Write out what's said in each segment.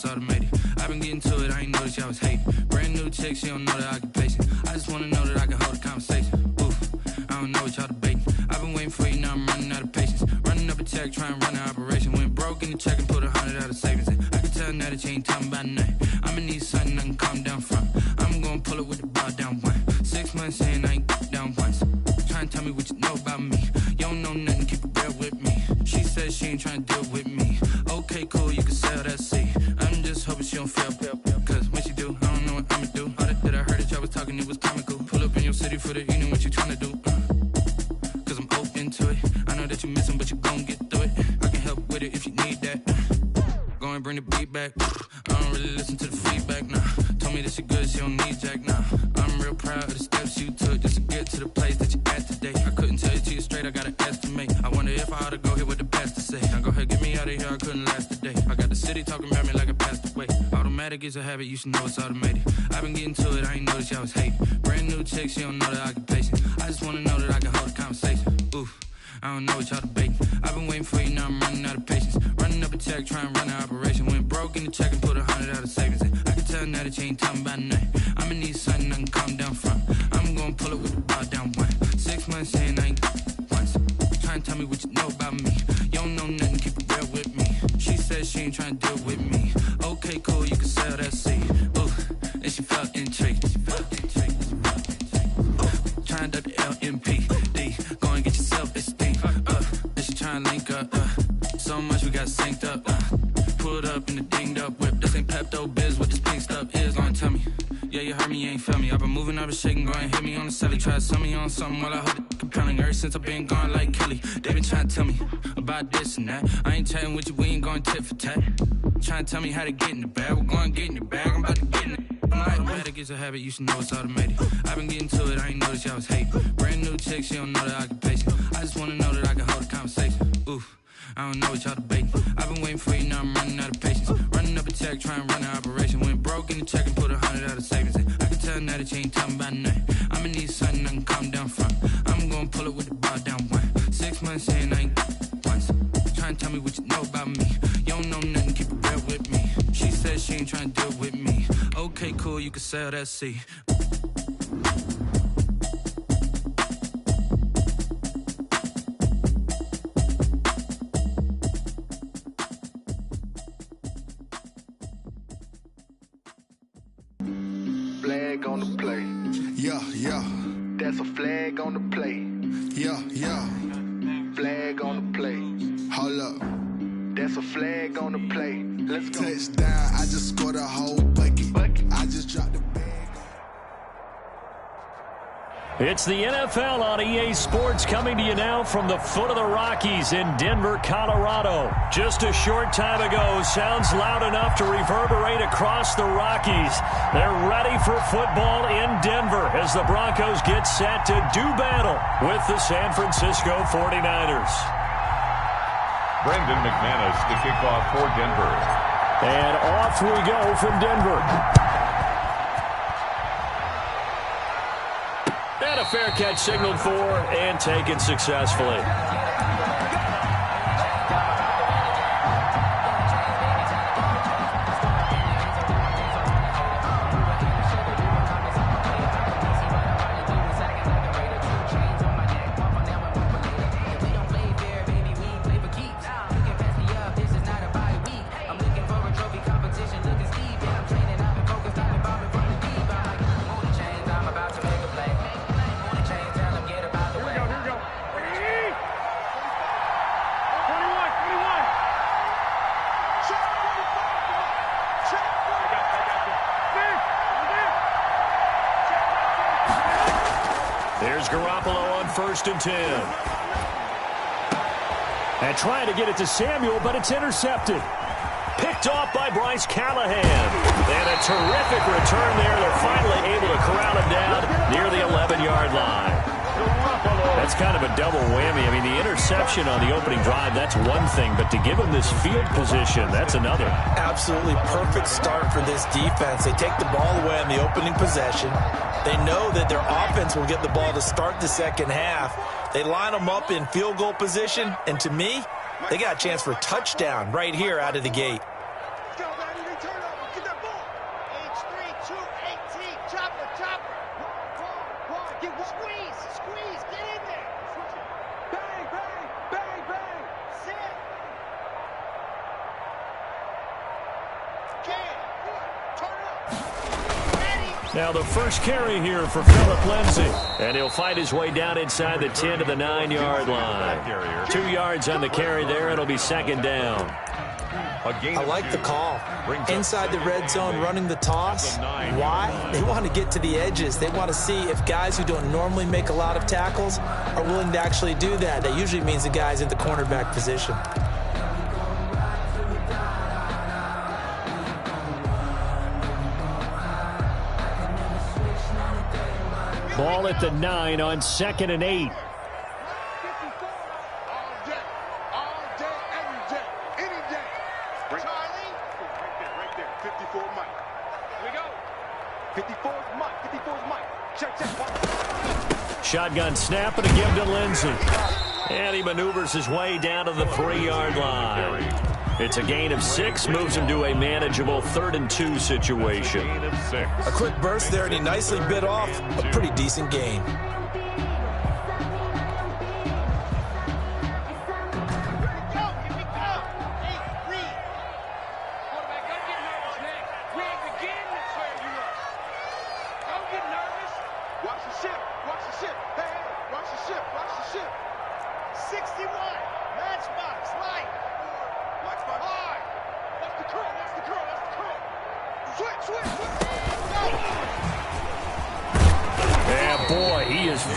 it's automated. I've been getting to it, I ain't noticed y'all was hating. Brand new chick, she don't know the occupation. I just wanna know that I can hold a conversation. Oof, I don't know what y'all debating. I've been waiting for you, now I'm running out of patience. Running up a check, trying to run an operation. Went broke in the check and put 100 out of savings in. I can tell now that you ain't talking about nothing. I'ma need something I can calm down from. I'm gonna pull it with the bar down one. 6 months in, I ain't down once. Trying to tell me what you know about me. You don't know nothing, keep it real with me. She said she ain't trying to deal with me. Okay, cool, you can sell that seat. I'm just hoping she don't fail. Cause when she do, I don't know what I'ma do. All that I heard that y'all was talking, it was comical. Pull up in your city for the evening, what you trying to do? Cause I'm open to it. I know that you missing, but you gon' get through it. I can help with it if you need that. Go and bring the beat back. I don't really listen to the feedback, nah. Told me that she good, she don't need jack, nah. I'm real proud of the steps you took just to get to the place that you at today. I couldn't tell you to you straight, I gotta estimate. I wonder if I ought to go here with the pastor say. Now go ahead, get me out of here, I couldn't last a day. I got the city talking about me like I passed away. Automatic is a habit, you should know it's automated. I've been getting to it, I ain't noticed y'all was hating. Brand new chick, she don't know the occupation. I just wanna know that I can hold a conversation. Oof, I don't know what y'all debating. I've been waiting for you, now I'm running out of patience. Running up a check, trying to run an operation. Went broke in the check and put 100 out of savings in. I can tell now that you ain't talking about nothing. I'ma need something I can calm down from. I'm gonna pull it with the bar down one. 6 months in, I ain't once. Trying to tell me what you know about me. You don't know nothing, keep it real with me. She said she ain't trying to deal with me. Okay, cool, you can sell that seed. Ooh, and she felt intrigued. Trying to the LMPD. Go and get yourself esteem. And she trying to link up. So much we got synced up. Pulled up in the dinged up whip. This ain't Pepto Biz, what this pink stuff is. Go and tell me. Yeah, you heard me, you ain't felt me. I've been moving, I've been shaking, go and hit me on the celly. Try to sell me on something while I hold it compelling. Ever since I've been gone like Kelly, they been trying to tell me about this and that. I ain't chatting with you, we ain't going tit for tat. Trying to tell me how to get in the bag. We're going to get in the bag, I'm about to get in it. Automatic is a habit, you should know it's automated. I've been getting to it, I ain't noticed y'all was hating. Brand new chick, she don't know the occupation. I just wanna know that I can hold a conversation. Oof, I don't know what y'all debating. I've been waiting for you, now I'm running out of patience. Running up a check, trying to run an operation. Went broke in the check and put 100 out of savings in. I can tell now that you ain't talking about nothing. I'ma need something I can calm down from. I'm gonna pull it with the bar down one. 6 months in, I ain't once. Trying to tell me what you know about me. You don't know nothing, keep it real with me. She said she ain't trying to deal with me. Okay, cool, you can sell that seed. Flag on the play. Yeah, yeah. That's a flag on the play. Yeah, yeah. Flag on the play. Hold up. That's a flag on the play. Let's go. Touchdown, I just scored a whole bucket. I just dropped the bag. It's the NFL on EA Sports coming to you now from the foot of the Rockies in Denver, Colorado. Just a short time ago, sounds loud enough to reverberate across the Rockies. They're ready for football in Denver as the Broncos get set to do battle with the San Francisco 49ers. Brendan McManus to kick off for Denver. And off we go from Denver. And a fair catch signaled for and taken successfully. There's Garoppolo on 1st and 10. And trying to get it to Samuel, but it's intercepted. Picked off by Bryce Callahan. And a terrific return there. They're finally able to corral him down near the 11-yard line. That's kind of a double whammy. I mean, the interception on the opening drive, that's one thing. But to give him this field position, that's another. Absolutely perfect start for this defense. They take the ball away on the opening possession. They know that their offense will get the ball to start the second half. They line them up in field goal position. And to me, they got a chance for a touchdown right here out of the gate. Let's go, baby. Return. Squeeze, get in there. Bang, bang, bang, bang. Sit. Turn up. Ready. Now the first carry here for Phillip Lindsay. And he'll fight his way down inside the 10 to the 9-yard line. 2 yards on the carry there. It'll be second down. I like the call. Inside the red zone, running the toss. Why? They want to get to the edges. They want to see if guys who don't normally make a lot of tackles are willing to actually do that. That usually means the guy's in the cornerback position. Ball at the 9 on 2nd and 8. Shotgun snap and a give to Lindsay. And he maneuvers his way down to the 3-yard line. It's a gain of 6, moves him to a manageable 3rd and 2 situation. A quick burst there, and he nicely bit off a pretty decent gain.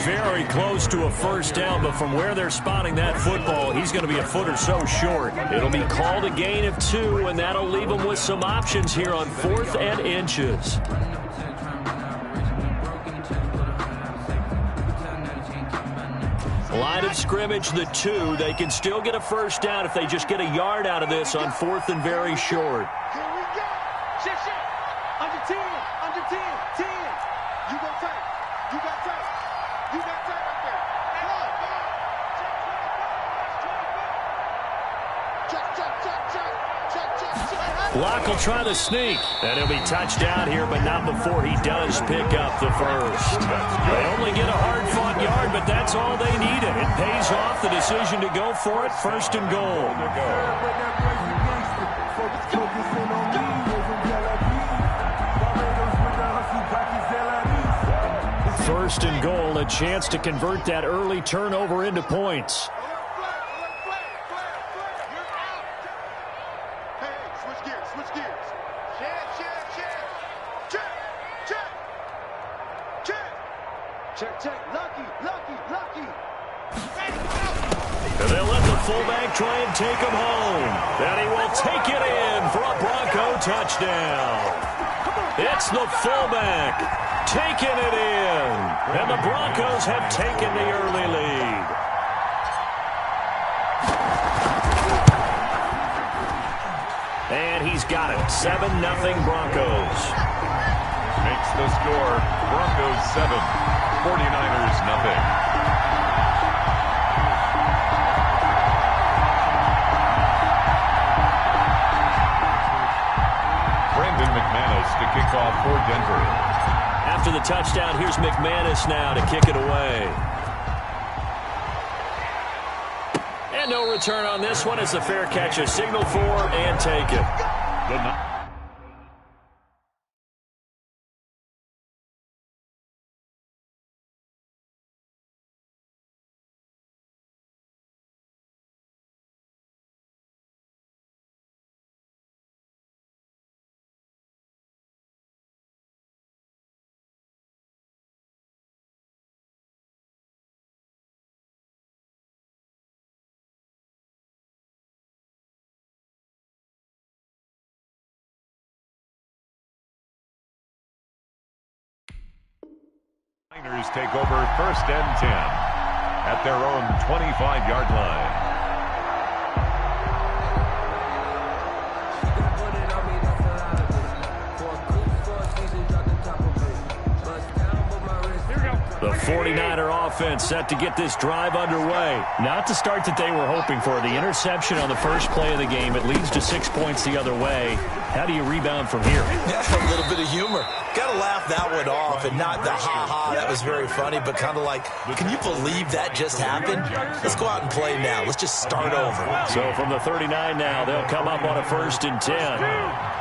Very close to a first down, but from where they're spotting that football, he's going to be a foot or so short. It'll be called a gain of 2, and that'll leave him with some options here on 4th and inches. Line of scrimmage, the 2. They can still get a first down if they just get a yard out of this on 4th and very short. Here we go. Shit. Under 10. Under 10. 10. You go tight. You got tight. You got tight right there. Block will try the sneak. And he'll be touched out here, but not before he does pick up the first. They only get a hard-fought yard, but that's all they needed. It pays off the decision to go for it, 1st and goal. First and goal, a chance to convert that early turnover into points. Check. Lucky. And they'll let the fullback try and take him home. And he will take it in for a Bronco touchdown. It's the fullback taking it in. And the Broncos have taken the early lead. And he's got it. 7-0 Broncos. Makes the score Broncos 7, 49ers 0. To kick off for Denver. After the touchdown, here's McManus now to kick it away. And no return on this one. It's a fair catch, a signal for, and take it. Niners take over 1st and 10 at their own 25-yard line. The 49er offense set to get this drive underway. Not the start that they were hoping for. The interception on the first play of the game. It leads to 6 points the other way. How do you rebound from here? Yeah, a little bit of humor. Got to laugh that one off and not the ha-ha. That was very funny, but kind of like, can you believe that just happened? Let's go out and play now. Let's just start over. So from the 39 now, they'll come up on a 1st and 10.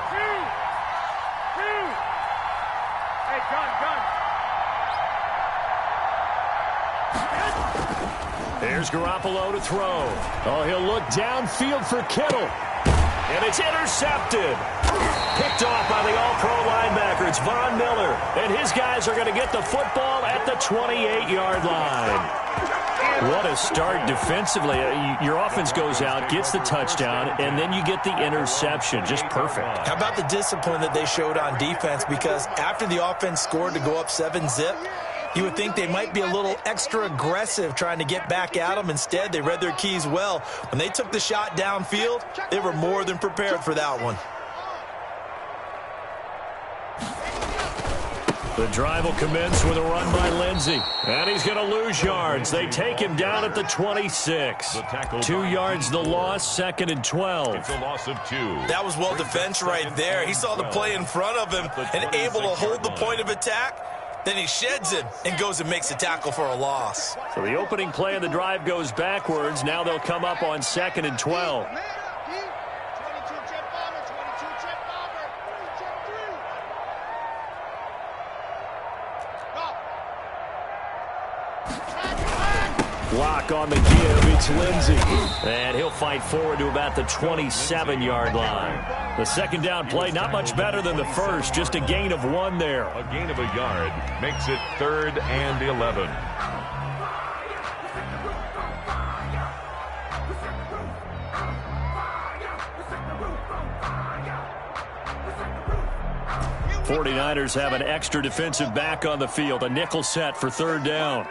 Here's Garoppolo to throw. Oh, he'll look downfield for Kittle. And it's intercepted. Picked off by the all-pro linebacker. It's Von Miller. And his guys are going to get the football at the 28-yard line. What a start defensively. Your offense goes out, gets the touchdown, and then you get the interception. Just perfect. How about the discipline that they showed on defense? Because after the offense scored to go up 7-zip, you would think they might be a little extra aggressive trying to get back at them. Instead, they read their keys well. When they took the shot downfield, they were more than prepared for that one. The drive will commence with a run by Lindsey. And he's going to lose yards. They take him down at the 26. 2 yards the loss, 2nd and 12. It's a loss of 2. That was well defense right there. He saw the play in front of him and able to hold the point of attack. Then he sheds it and goes and makes a tackle for a loss. So the opening play of the drive goes backwards. Now they'll come up on 2nd and 12. Block on the give. It's Lindsey. And he'll fight forward to about the 27-yard line. The second down play, not much better than the first. Just a gain of 1 there. A gain of a yard makes it 3rd and 11. '49ers have an extra defensive back on the field. A nickel set for 3rd down.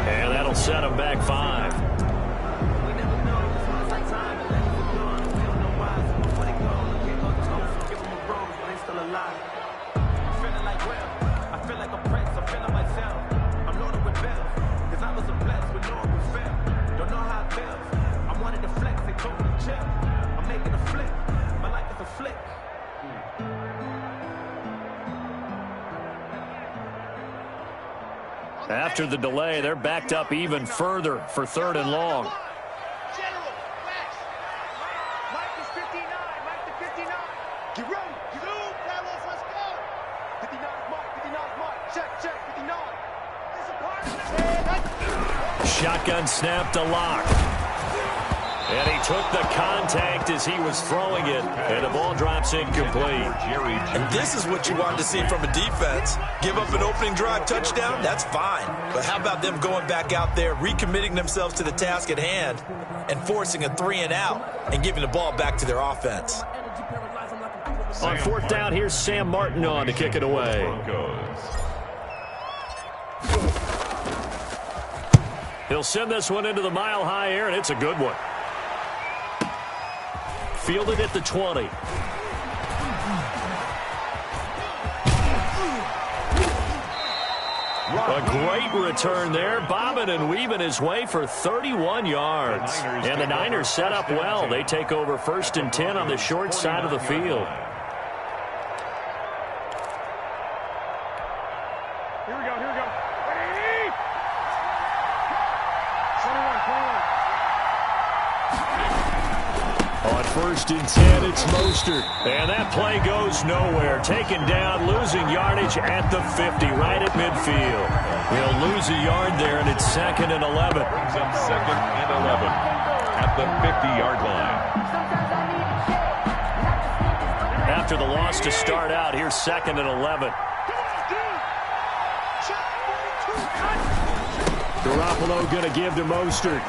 And that'll set him back 5. After the delay, they're backed up even further for 3rd and long. Shotgun snap to Locke. And he took the contact as he was throwing it, and the ball drops incomplete. And this is what you wanted to see from a defense. Give up an opening drive touchdown, that's fine. But how about them going back out there, recommitting themselves to the task at hand, and forcing a 3-and-out and giving the ball back to their offense. On 4th down, here's Sam Martin on to kick it away. He'll send this one into the mile-high air, and it's a good one. Fielded at the 20. A great return there, bobbing and weaving his way for 31 yards. And the Niners set up well. They take over 1st and 10 on the short side of the field. Here we go, here we go. Ready? 21. On 1st and 10, it's Mostert. And that play goes nowhere. Taken down, losing yardage at the 50, right at midfield. He'll lose a yard there, and it's 2nd and 11. Brings up 2nd and 11 at the 50-yard line. After the loss to start out, here's 2nd and 11. Garoppolo going to give to Mostert.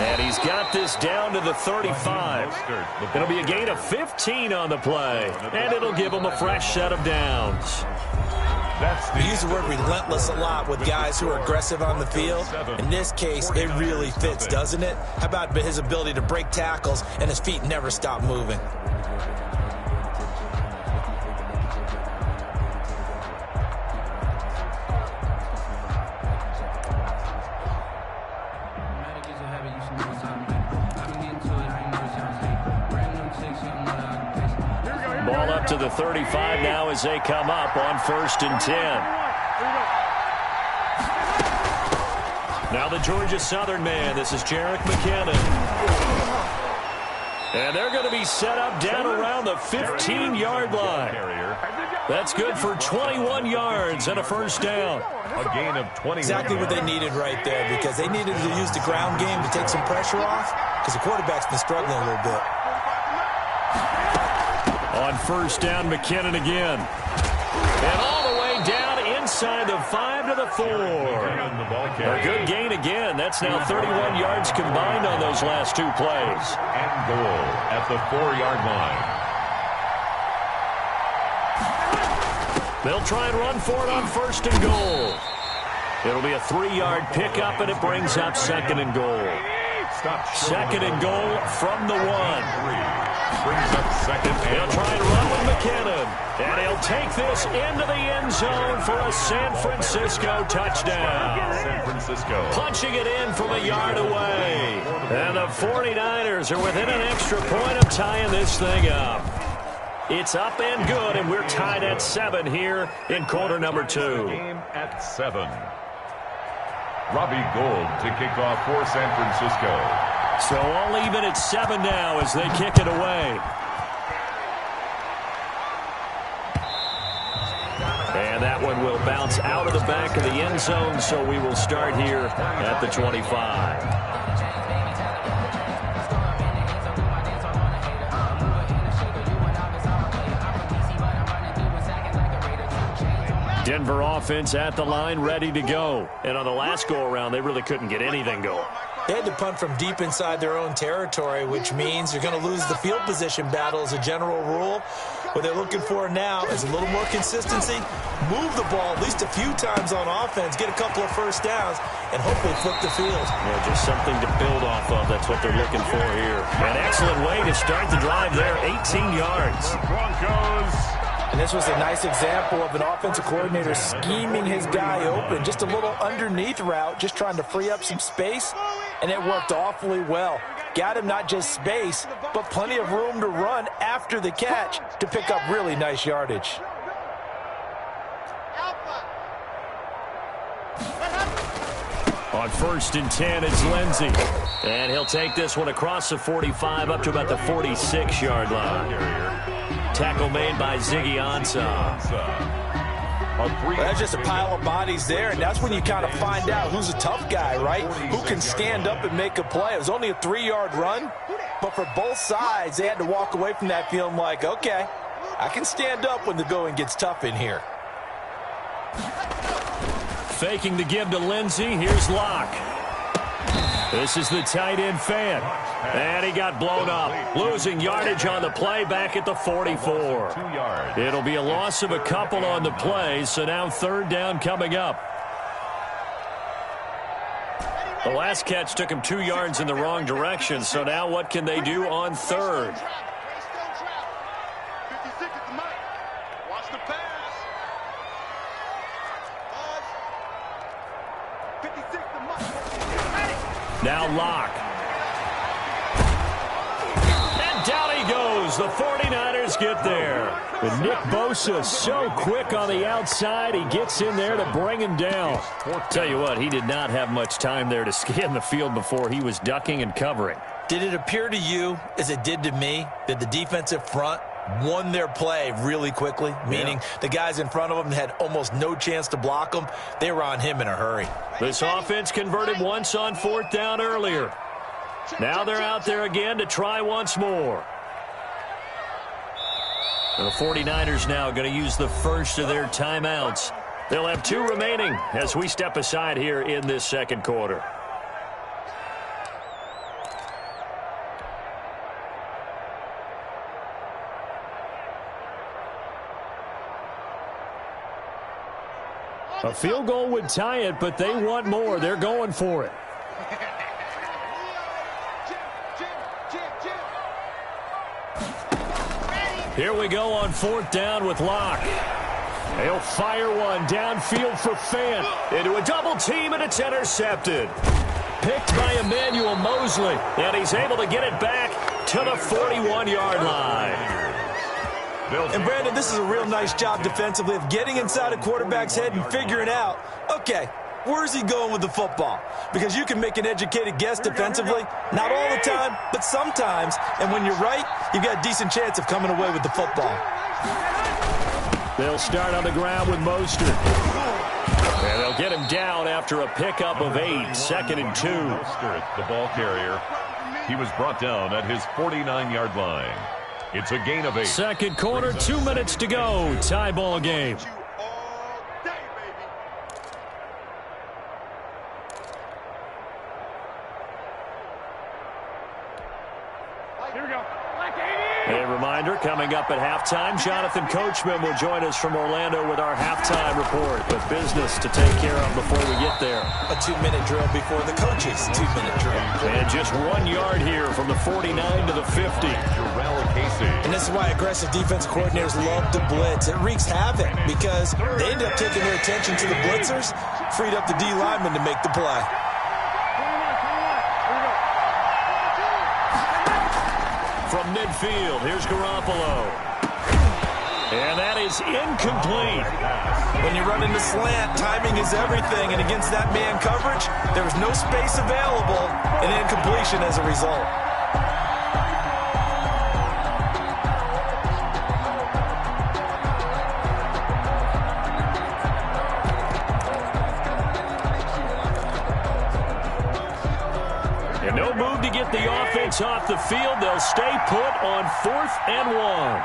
And he's got this down to the 35. It'll be a gain of 15 on the play, and it'll give him a fresh set of downs. We use the word relentless a lot with guys who are aggressive on the field. In this case, it really fits, doesn't it? How about his ability to break tackles and his feet never stop moving? Ball up to the 35 now as they come up on 1st and 10. Now the Georgia Southern man. This is Jerick McKinnon. And they're going to be set up down around the 15-yard line. That's good for 21 yards and a first down. A gain of 20. Exactly what they needed right there, because they needed to use the ground game to take some pressure off, because the quarterback's been struggling a little bit. On 1st down, McKinnon again. And all the way down inside the 5 to the 4. A good gain again. That's now 31 yards combined on those last 2 plays. And goal at the 4-yard line. They'll try and run for it on 1st and goal. It'll be a 3-yard pickup, and it brings up 2nd and goal. 2nd and goal from the 1. Brings up 2nd and he'll try and run with McKinnon. And he'll take this into the end zone for a San Francisco touchdown. San Francisco. Punching it in from a yard away. And the 49ers are within an extra point of tying this thing up. It's up and good, and we're tied at 7 here in quarter number 2. Game at 7. Robbie Gould to kick off for San Francisco. So all even at 7 now as they kick it away. And that one will bounce out of the back of the end zone, so we will start here at the 25. Denver offense at the line, ready to go. And on the last go-around, they really couldn't get anything going. They had to punt from deep inside their own territory, which means you're going to lose the field position battle as a general rule. What they're looking for now is a little more consistency, move the ball at least a few times on offense, get a couple of first downs, and hopefully flip the field. Yeah, just something to build off of. That's what they're looking for here. An excellent way to start the drive there, 18 yards. The Broncos. And this was a nice example of an offensive coordinator scheming his guy open. Just a little underneath route, just trying to free up some space, and it worked awfully well. Got him not just space, but plenty of room to run after the catch to pick up really nice yardage. On 1st and 10, it's Lindsey. And he'll take this one across the 45 up to about the 46-yard line. Tackle made by Ziggy Ansah. Well, that's just a pile of bodies there, and that's when you kind of find out who's a tough guy, right? Who can stand up and make a play. It was only a 3-yard run, but for both sides, they had to walk away from that feeling like, okay, I can stand up when the going gets tough in here. Faking the give to Lindsey. Here's Locke. This is the tight end fan. And he got blown up. Losing yardage on the play back at the 44. It'll be a loss of a couple on the play, so now 3rd down coming up. The last catch took him 2 yards in the wrong direction, so now what can they do on 3rd? Now Locke. And down he goes. The 49ers get there. But Nick Bosa so quick on the outside. He gets in there to bring him down. Tell you what, he did not have much time there to scan the field before he was ducking and covering. Did it appear to you, as it did to me, that the defensive front won their play really quickly, meaning the guys in front of them had almost no chance to block them? They were on him in a hurry. This offense converted once on 4th down earlier. Now they're out there again to try once more. The 49ers now going to use the first of their timeouts. They'll have 2 remaining as we step aside here in this 2nd quarter. A field goal would tie it, but they want more. They're going for it. Here we go on 4th down with Locke. He'll fire one downfield for Fant. Into a double team, and it's intercepted. Picked by Emmanuel Mosley, and he's able to get it back to the 41-yard line. And, Brandon, this is a real nice job defensively of getting inside a quarterback's head and figuring out, okay, where's he going with the football? Because you can make an educated guess defensively, not all the time, but sometimes. And when you're right, you've got a decent chance of coming away with the football. They'll start on the ground with Mostert. And they'll get him down after a pickup of 8, 2nd and 2. Mostert, the ball carrier. He was brought down at his 49-yard line. It's a gain of 8. Second quarter, 2 minutes to go. Tie ball game. A reminder, coming up at halftime, Jonathan Coachman will join us from Orlando with our halftime report. But business to take care of before we get there. A 2-minute drill before the coaches' 2-minute drill. And just 1 yard here from the 49 to the 50. And this is why aggressive defense coordinators love to blitz. It wreaks havoc because they end up taking their attention to the blitzers, freed up the D lineman to make the play. From midfield, here's Garoppolo. And that is incomplete. When you run into slant, timing is everything. And against that man coverage, there was no space available, and incompletion as a result. And no move to get the offense off the field. They'll stay put on 4th and 1.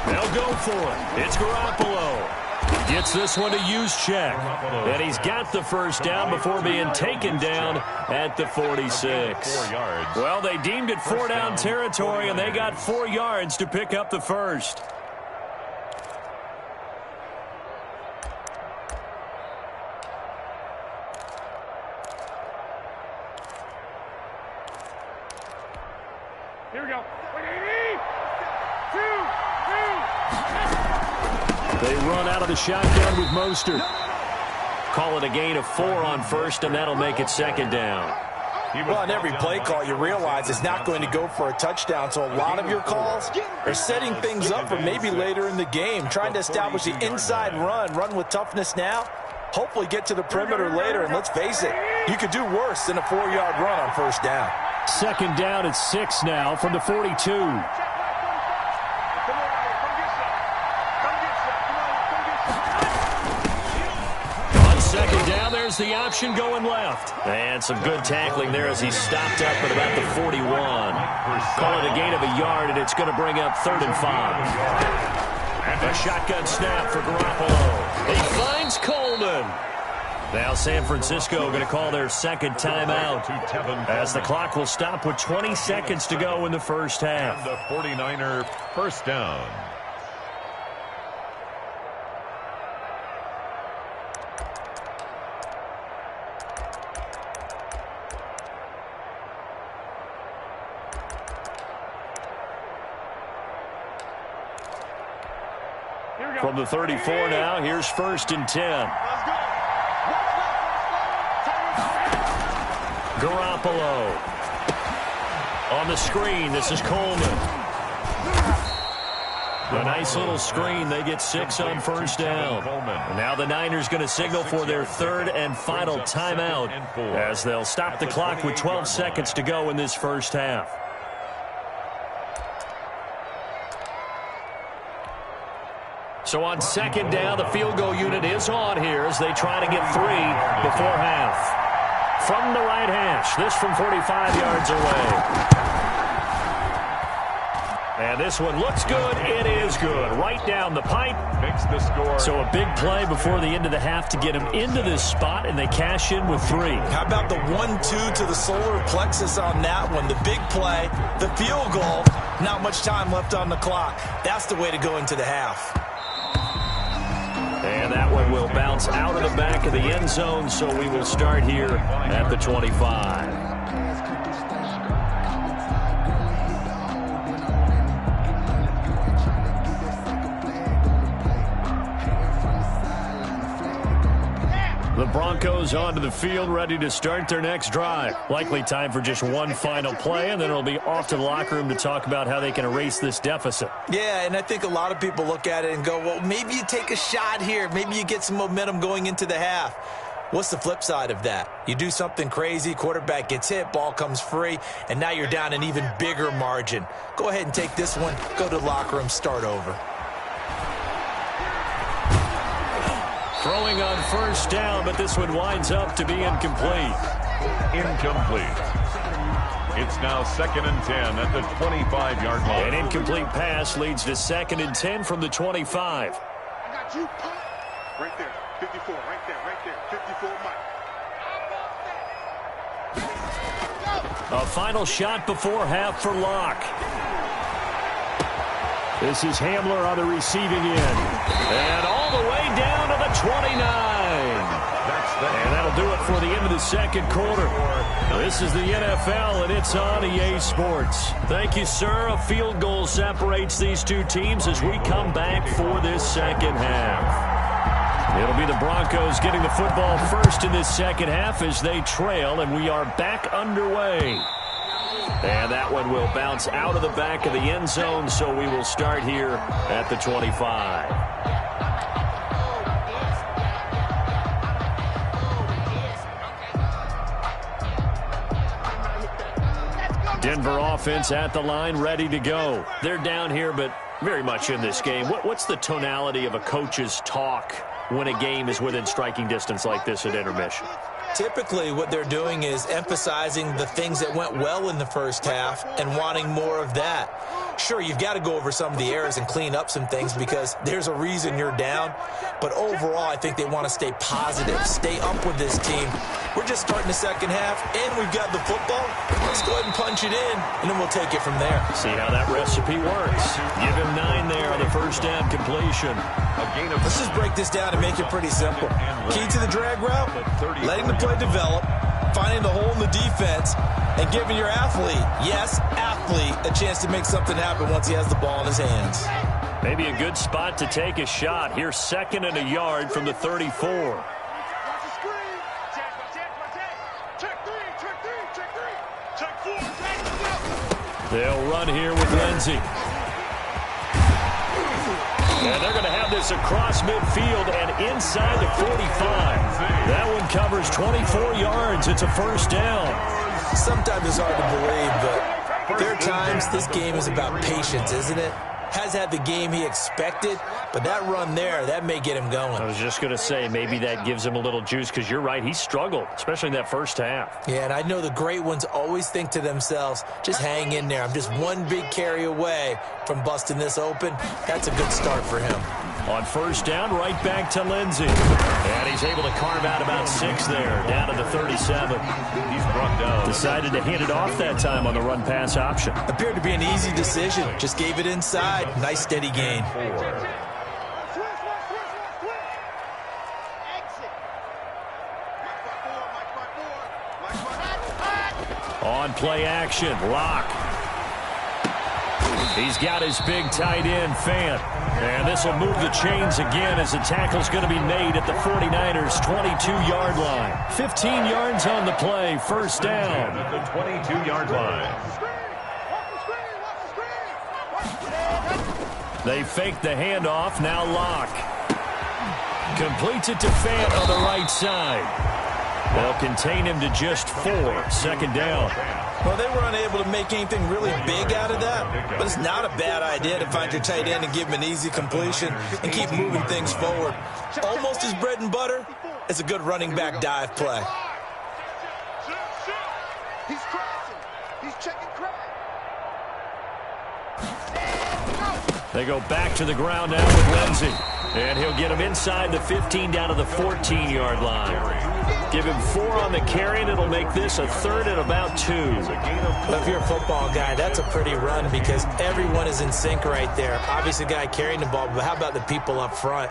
They'll go for it. It's Garoppolo. Gets this one to use check. And he's got the first down before being taken down at the 46. Well, they deemed it 4 down territory, and they got 4 yards to pick up the first. Here we go. They run out of the shotgun with Mostert. Call it a gain of 4 on first, and that'll make it 2nd down. Well, on every play call, you realize it's not going to go for a touchdown, so a lot of your calls are setting things up for maybe later in the game, trying to establish the inside run with toughness now, hopefully get to the perimeter later, and let's face it, you could do worse than a 4-yard run on first down. 2nd down at 6 now from the 42. On 2nd down, there's the option going left. And some good tackling there as he stopped up at about the 41. Call it a gain of a yard, and it's going to bring up 3rd and 5. A shotgun snap for Garoppolo. He finds Coleman. Now San Francisco going to call their 2nd timeout as the clock will stop with 20 seconds to go in the first half. The 49er first down. From the 34 now, here's 1st and 10. Garoppolo. On the screen, this is Coleman. A nice little screen. They get 6 on first down. And now the Niners going to signal for their 3rd and final timeout as they'll stop the clock with 12 seconds to go in this first half. So on 2nd down, the field goal unit is on here as they try to get 3 before half. From the right hash, this from 45 yards away. And this one looks good. It is good. Right down the pipe. Makes the score. So a big play before the end of the half to get him into this spot, and they cash in with 3. How about the 1-2 to the solar plexus on that one? The big play, the field goal, not much time left on the clock. That's the way to go into the half. And that one will bounce out of the back of the end zone, so we will start here at the 25. The Broncos onto the field, ready to start their next drive. Likely time for just one final play, and then it'll be off to the locker room to talk about how they can erase this deficit. Yeah, and I think a lot of people look at it and go, well, maybe you take a shot here. Maybe you get some momentum going into the half. What's the flip side of that? You do something crazy, quarterback gets hit, ball comes free, and now you're down an even bigger margin. Go ahead and take this one, go to the locker room, start over. Throwing on first down, but this one winds up to be incomplete. Incomplete. It's now 2nd and 10 at the 25-yard line. An incomplete pass leads to 2nd and 10 from the 25. I got you. Right there. 54. Right there. 54, Mike. A final shot before half for Locke. This is Hamler on the receiving end. And all the way down to the 29. And that'll do it for the end of the second quarter. This is the NFL, and it's on EA Sports. Thank you, sir. A field goal separates these two teams as we come back for this second half. It'll be the Broncos getting the football first in this second half as they trail, and we are back underway. And that one will bounce out of the back of the end zone, so we will start here at the 25. Denver offense at the line, ready to go. They're down here, but very much in this game. What's the tonality of a coach's talk when a game is within striking distance like this at intermission? Typically, what they're doing is emphasizing the things that went well in the first half and wanting more of that. Sure, you've got to go over some of the errors and clean up some things because there's a reason you're down. But overall, I think they want to stay positive, stay up with this team. We're just starting the second half, and we've got the football. Let's go ahead and punch it in, and then we'll take it from there. See how that recipe works. Give him 9 there on the first down completion. Let's just break this down and make it pretty simple. Key to the drag route, letting the play develop, finding the hole in the defense, and giving your athlete, yes, athlete, a chance to make something happen once he has the ball in his hands. Maybe a good spot to take a shot. Here's 2nd and a yard from the 34. They'll run here with Lindsey. And they're going to have this across midfield and inside the 45. That one covers 24 yards. It's a first down. Sometimes it's hard to believe, but there are times this game is about patience, isn't it? Has had the game he expected, but that run there, that may get him going. I was just going to say, maybe that gives him a little juice because you're right, he struggled, especially in that first half. Yeah, and I know the great ones always think to themselves, just hang in there. I'm just one big carry away from busting this open. That's a good start for him. On first down, right back to Lindsey. And he's able to carve out about 6 there, down to the 37. He's brought down. Decided to hand it off that time on the run-pass option. Appeared to be an easy decision. Just gave it inside. Nice steady gain. On play action, Locke. He's got his big tight end, Fant. And this will move the chains again as the tackle's going to be made at the 49ers' 22-yard line. 15 yards on the play, first down. At the 22-yard line. They fake the handoff, now Locke. Completes it to Fant on the right side. They'll contain him to just 4, second down. Well, they were unable to make anything really big out of that, but it's not a bad idea to find your tight end and give him an easy completion and keep moving things forward. Almost his bread and butter is a good running back dive play. He's crossing. He's checking crack. They go back to the ground now with Lindsey. And he'll get him inside the 15 down to the 14-yard line. Give him 4 on the carry, and it'll make this a 3rd and about 2. Well, if you're a football guy, that's a pretty run because everyone is in sync right there. Obviously, the guy carrying the ball, but how about the people up front?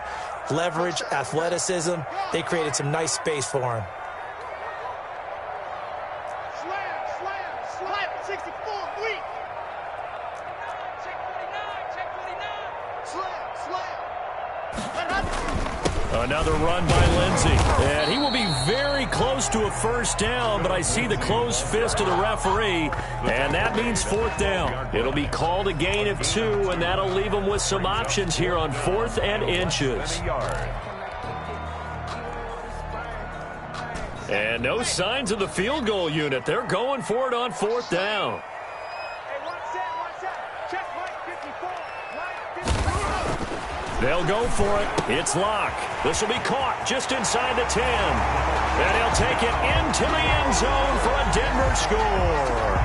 Leverage, athleticism, they created some nice space for him. Slam, 64, weak. Check 49. Another run by Lindsey. And he will be very close to a first down, but I see the closed fist of the referee, and that means 4th down. It'll be called a gain of 2, and that'll leave him with some options here on 4th and inches. And no signs of the field goal unit. They're going for it on 4th down. They'll go for it. It's Locke. This will be caught just inside the 10. And he'll take it into the end zone for a Denver score.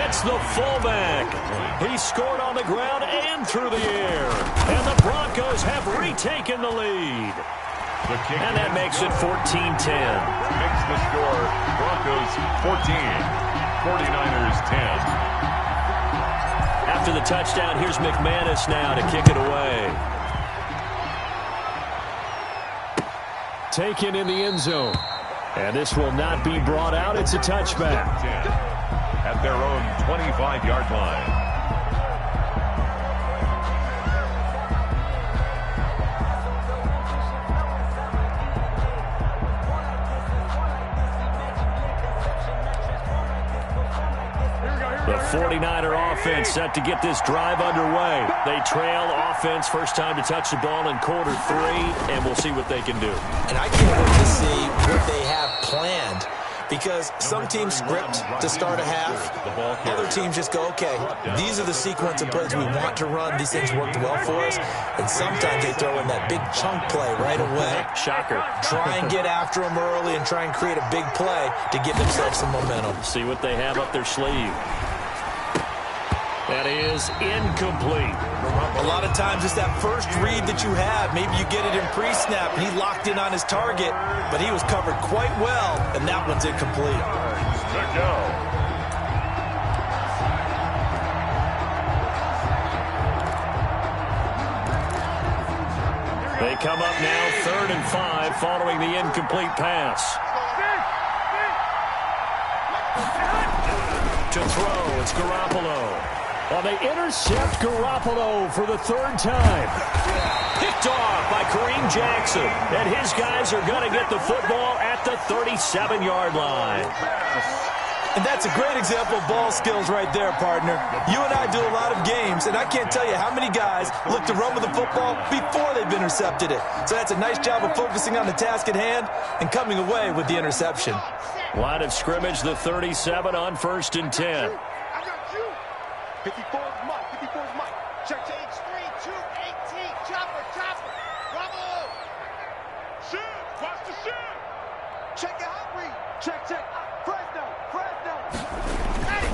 It's the fullback. He scored on the ground and through the air. And the Broncos have retaken the lead. And that makes it 14-10. Makes the score Broncos 14, 49ers 10. After the touchdown, here's McManus now to kick it away. Taken in the end zone. And this will not be brought out. It's a touchback. At their own 25-yard line. The 49er offense set to get this drive underway. They trail offense, first time to touch the ball in quarter 3, and we'll see what they can do. And I can't wait to see what they have planned because some teams script to start a half. Other teams just go, okay, these are the sequence of plays we want to run. These things worked well for us. And sometimes they throw in that big chunk play right away. Shocker. Try and get after them early and try and create a big play to give themselves some momentum. See what they have up their sleeve. That is incomplete. A lot of times it's that first read that you have. Maybe you get it in pre-snap, and he locked in on his target, but he was covered quite well, and that one's incomplete. Good go. They come up now 3rd and 5 following the incomplete pass. To throw, it's Garoppolo. Well, they intercept Garoppolo for the 3rd time. Picked off by Kareem Jackson. And his guys are going to get the football at the 37-yard line. And that's a great example of ball skills right there, partner. You and I do a lot of games, and I can't tell you how many guys look to run with the football before they've intercepted it. So that's a nice job of focusing on the task at hand and coming away with the interception. Line of scrimmage, the 37 on 1st and 10. 54 is Mike. 54 is Mike. Check, check. 3, 2, 18. Chopper. Bravo. Shoot. Watch the shoot. Check it out, read. Check. Fresno. Hey.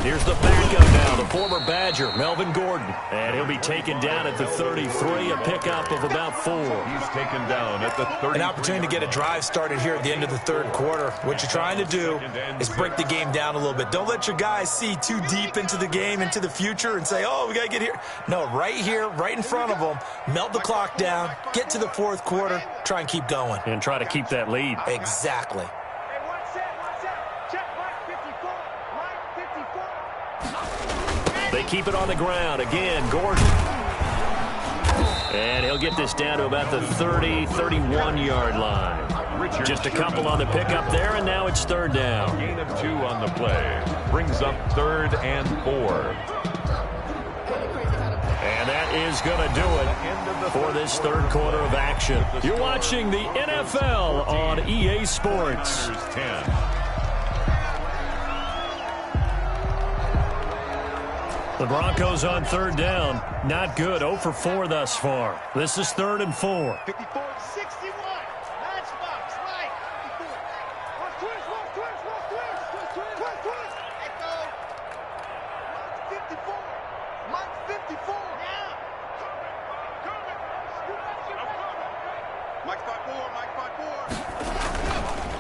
Here's the backup now, the former Badger, Melvin Gordon. And he'll be taken down at the 33, a pickup of about 4. He's taken down at the 30. An opportunity to get a drive started here at the end of the 3rd quarter. What you're trying to do is break the game down a little bit. Don't let your guys see too deep into the game, into the future, and say, oh, we got to get here. No, right here, right in front of them, melt the clock down, get to the 4th quarter, try and keep going. And try to keep that lead. Exactly. They keep it on the ground. Again, Gordon. And he'll get this down to about the 30, 31-yard line. Just a couple on the pickup there, and now it's 3rd down. Gain of 2 on the play. Brings up 3rd and 4. And that is going to do it for this 3rd quarter of action. You're watching the NFL on EA Sports. 10. The Broncos on 3rd down. Not good. 0 for 4 thus far. This is 3rd and 4. 54, 61. Matchbox, right. 54. Twist. Echo. Mike 54.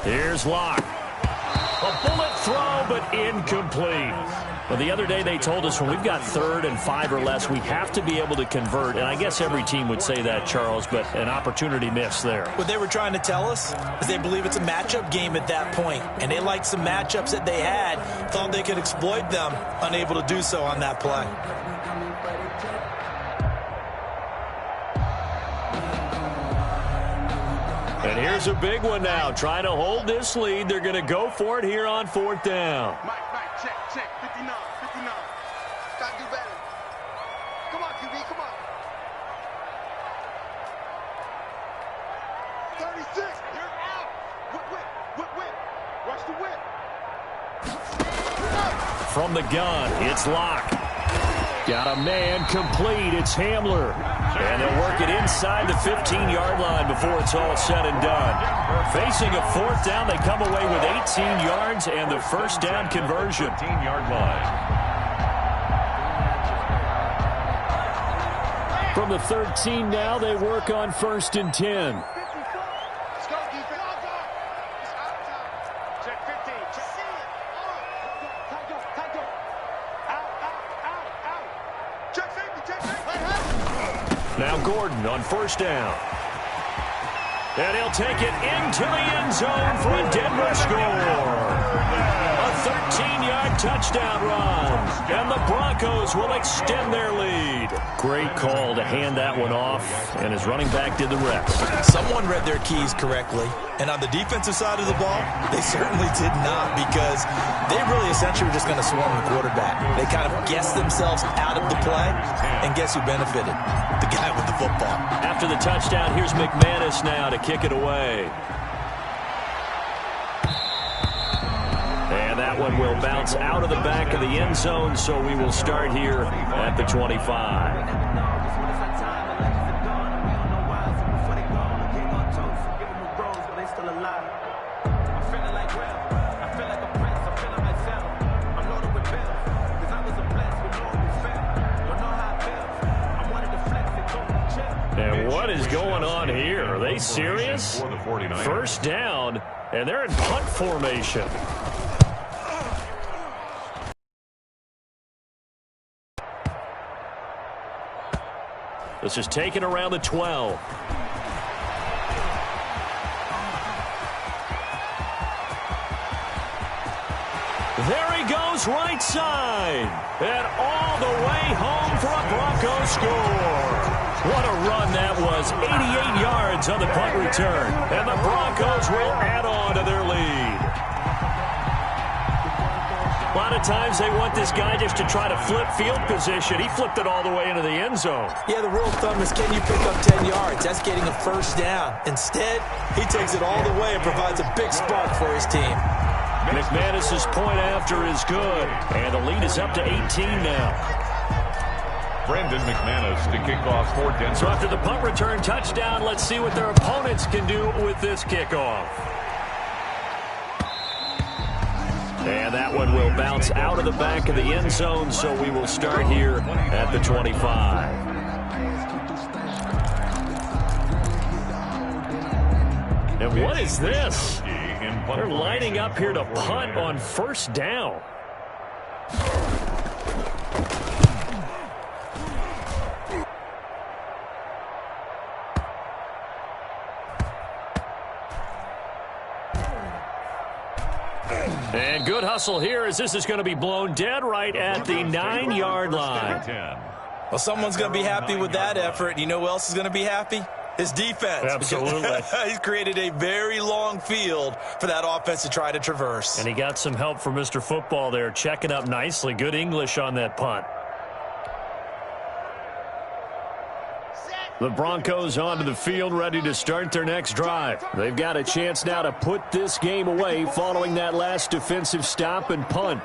Here's Locke. A bullet throw, but incomplete. Well, the other day they told us when we've got 3rd and 5 or less, we have to be able to convert. And I guess every team would say that, Charles, but an opportunity missed there. What they were trying to tell us is they believe it's a matchup game at that point. And they liked some matchups that they had, thought they could exploit them, unable to do so on that play. And here's a big one now. Trying to hold this lead. They're going to go for it here on 4th down. Mike, check, 59. Gotta do better. Come on, QB, come on. 36, you're out. Whip. Rush the whip. From the gun, it's Locke. Got a man complete. It's Hamler. And they'll work it inside the 15-yard line before it's all said and done. Facing a 4th down, they come away with 18 yards and the first down conversion. 15-yard line. From the 13 now, they work on 1st and 10. Let's go, defense. It's out of time. Check 15. Check. Out. Check safety. Now Gordon on 1st down. And he'll take it into the end zone for a Denver score. A 13-yard touchdown run. And the Broncos will extend their lead. Great call to hand that one off. And his running back did the rest. Someone read their keys correctly. And on the defensive side of the ball, they certainly did not, because they really essentially were just going to swarm the quarterback. They kind of guessed themselves out of the play, and guess who benefited? The guy with the football. After the touchdown, here's McManus now to kick it away. And that one will bounce out of the back of the end zone, so we will start here at the 25. And what is going on here? Are they serious? 1st down, and they're in punt formation. This is taken around the 12. There he goes, right side. And all the way home for a Broncos score. What a run that was. 88 yards on the punt return. And the Broncos will add on to their lead. A lot of times they want this guy just to try to flip field position. He flipped it all the way into the end zone. Yeah, the rule of thumb is, can you pick up 10 yards? That's getting a 1st down. Instead, he takes it all the way and provides a big spark for his team. McManus's point after is good. And the lead is up to 18 now. Brandon McManus to kick off for Denver. So after the punt return touchdown, let's see what their opponents can do with this kickoff. And that one will bounce out of the back of the end zone, so we will start here at the 25. And what is this? They're lining up here to punt on 1st down. And good hustle here, as this is going to be blown dead right at the 9-yard line. Well, someone's going to be happy with that effort. You know who else is going to be happy? His defense. Absolutely. He's created a very long field for that offense to try to traverse. And he got some help from Mr. Football there, checking up nicely. Good English on that punt. The Broncos onto the field, ready to start their next drive. They've got a chance now to put this game away following that last defensive stop and punt.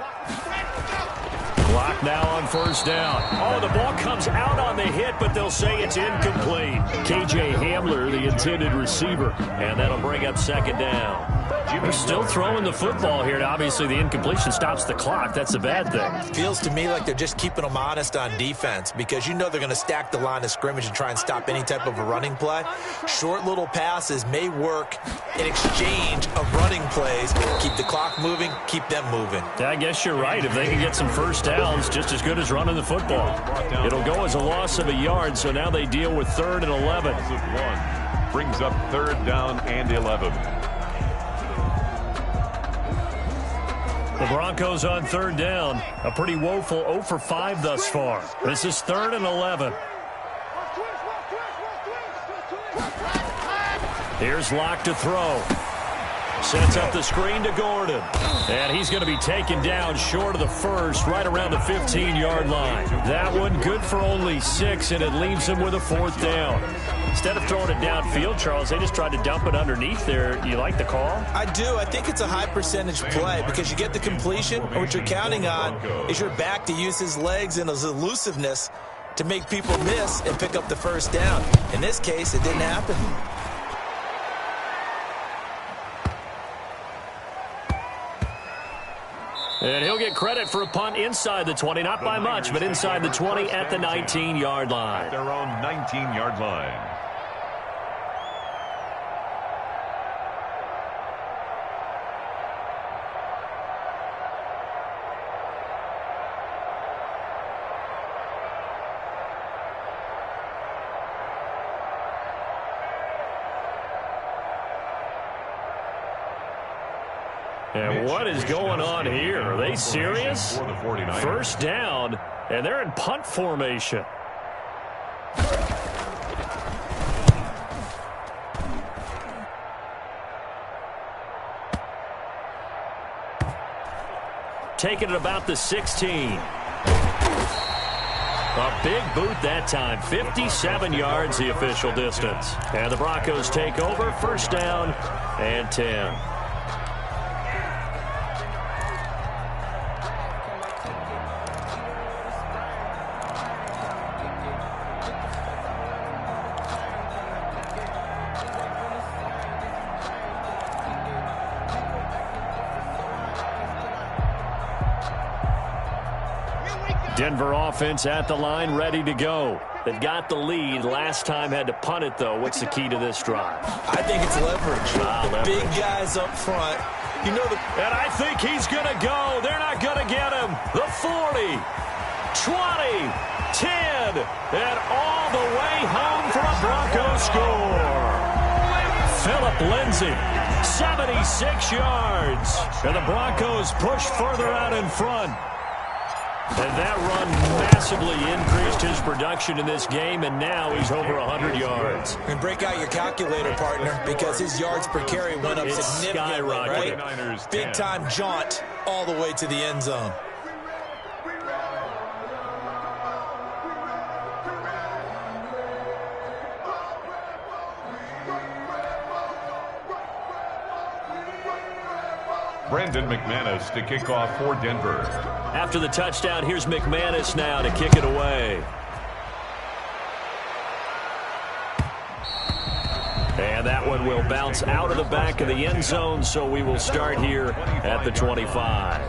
Clock now on 1st down. Oh, the ball comes out on the hit, but they'll say it's incomplete. KJ Hamler, the intended receiver, and that'll bring up 2nd down. They're still throwing the football here, and obviously the incompletion stops the clock. That's a bad thing. Feels to me like they're just keeping them honest on defense because you know they're going to stack the line of scrimmage and try and stop any type of a running play. Short little passes may work in exchange of running plays. Keep the clock moving, keep them moving. Yeah, I guess you're right. If they can get some first downs, just as good as running the football. It'll go as a loss of a yard, so now they deal with 3rd and 11. Brings up 3rd down and 11. The Broncos on 3rd down. A pretty woeful 0 for 5 thus far. This is 3rd and 11. Here's Locke to throw. Sets up the screen to Gordon. And he's going to be taken down short of the first, right around the 15-yard line. That one good for only 6, and it leaves him with a 4th down. Instead of throwing it downfield, Charles, they just tried to dump it underneath there. You like the call? I do. I think it's a high percentage play because you get the completion, and what you're counting on is your back to use his legs and his elusiveness to make people miss and pick up the first down. In this case, it didn't happen. And he'll get credit for a punt inside the 20, not by much, but inside the 20 at the 19-yard line. At their own 19-yard line. And what is going on here? Are they serious? First down, and they're in punt formation. Taking it about the 16. A big boot that time. 57 yards the official distance. And the Broncos take over. First down and 10. Denver offense at the line, ready to go. They've got the lead. Last time had to punt it, though. What's the key to this drive? I think it's leverage. Big guys up front. You know and I think he's going to go. They're not going to get him. The 40, 20, 10, and all the way home for a Broncos score. Phillip Lindsay, 76 yards. And the Broncos push further out in front. And that run massively increased his production in this game, and now he's over 100 yards. And break out your calculator, partner, because his yards per carry went up significantly, right? Big-time jaunt all the way to the end zone. Brandon McManus to kick off for Denver. After the touchdown, here's McManus now to kick it away. And that one will bounce out of the back of the end zone, so we will start here at the 25.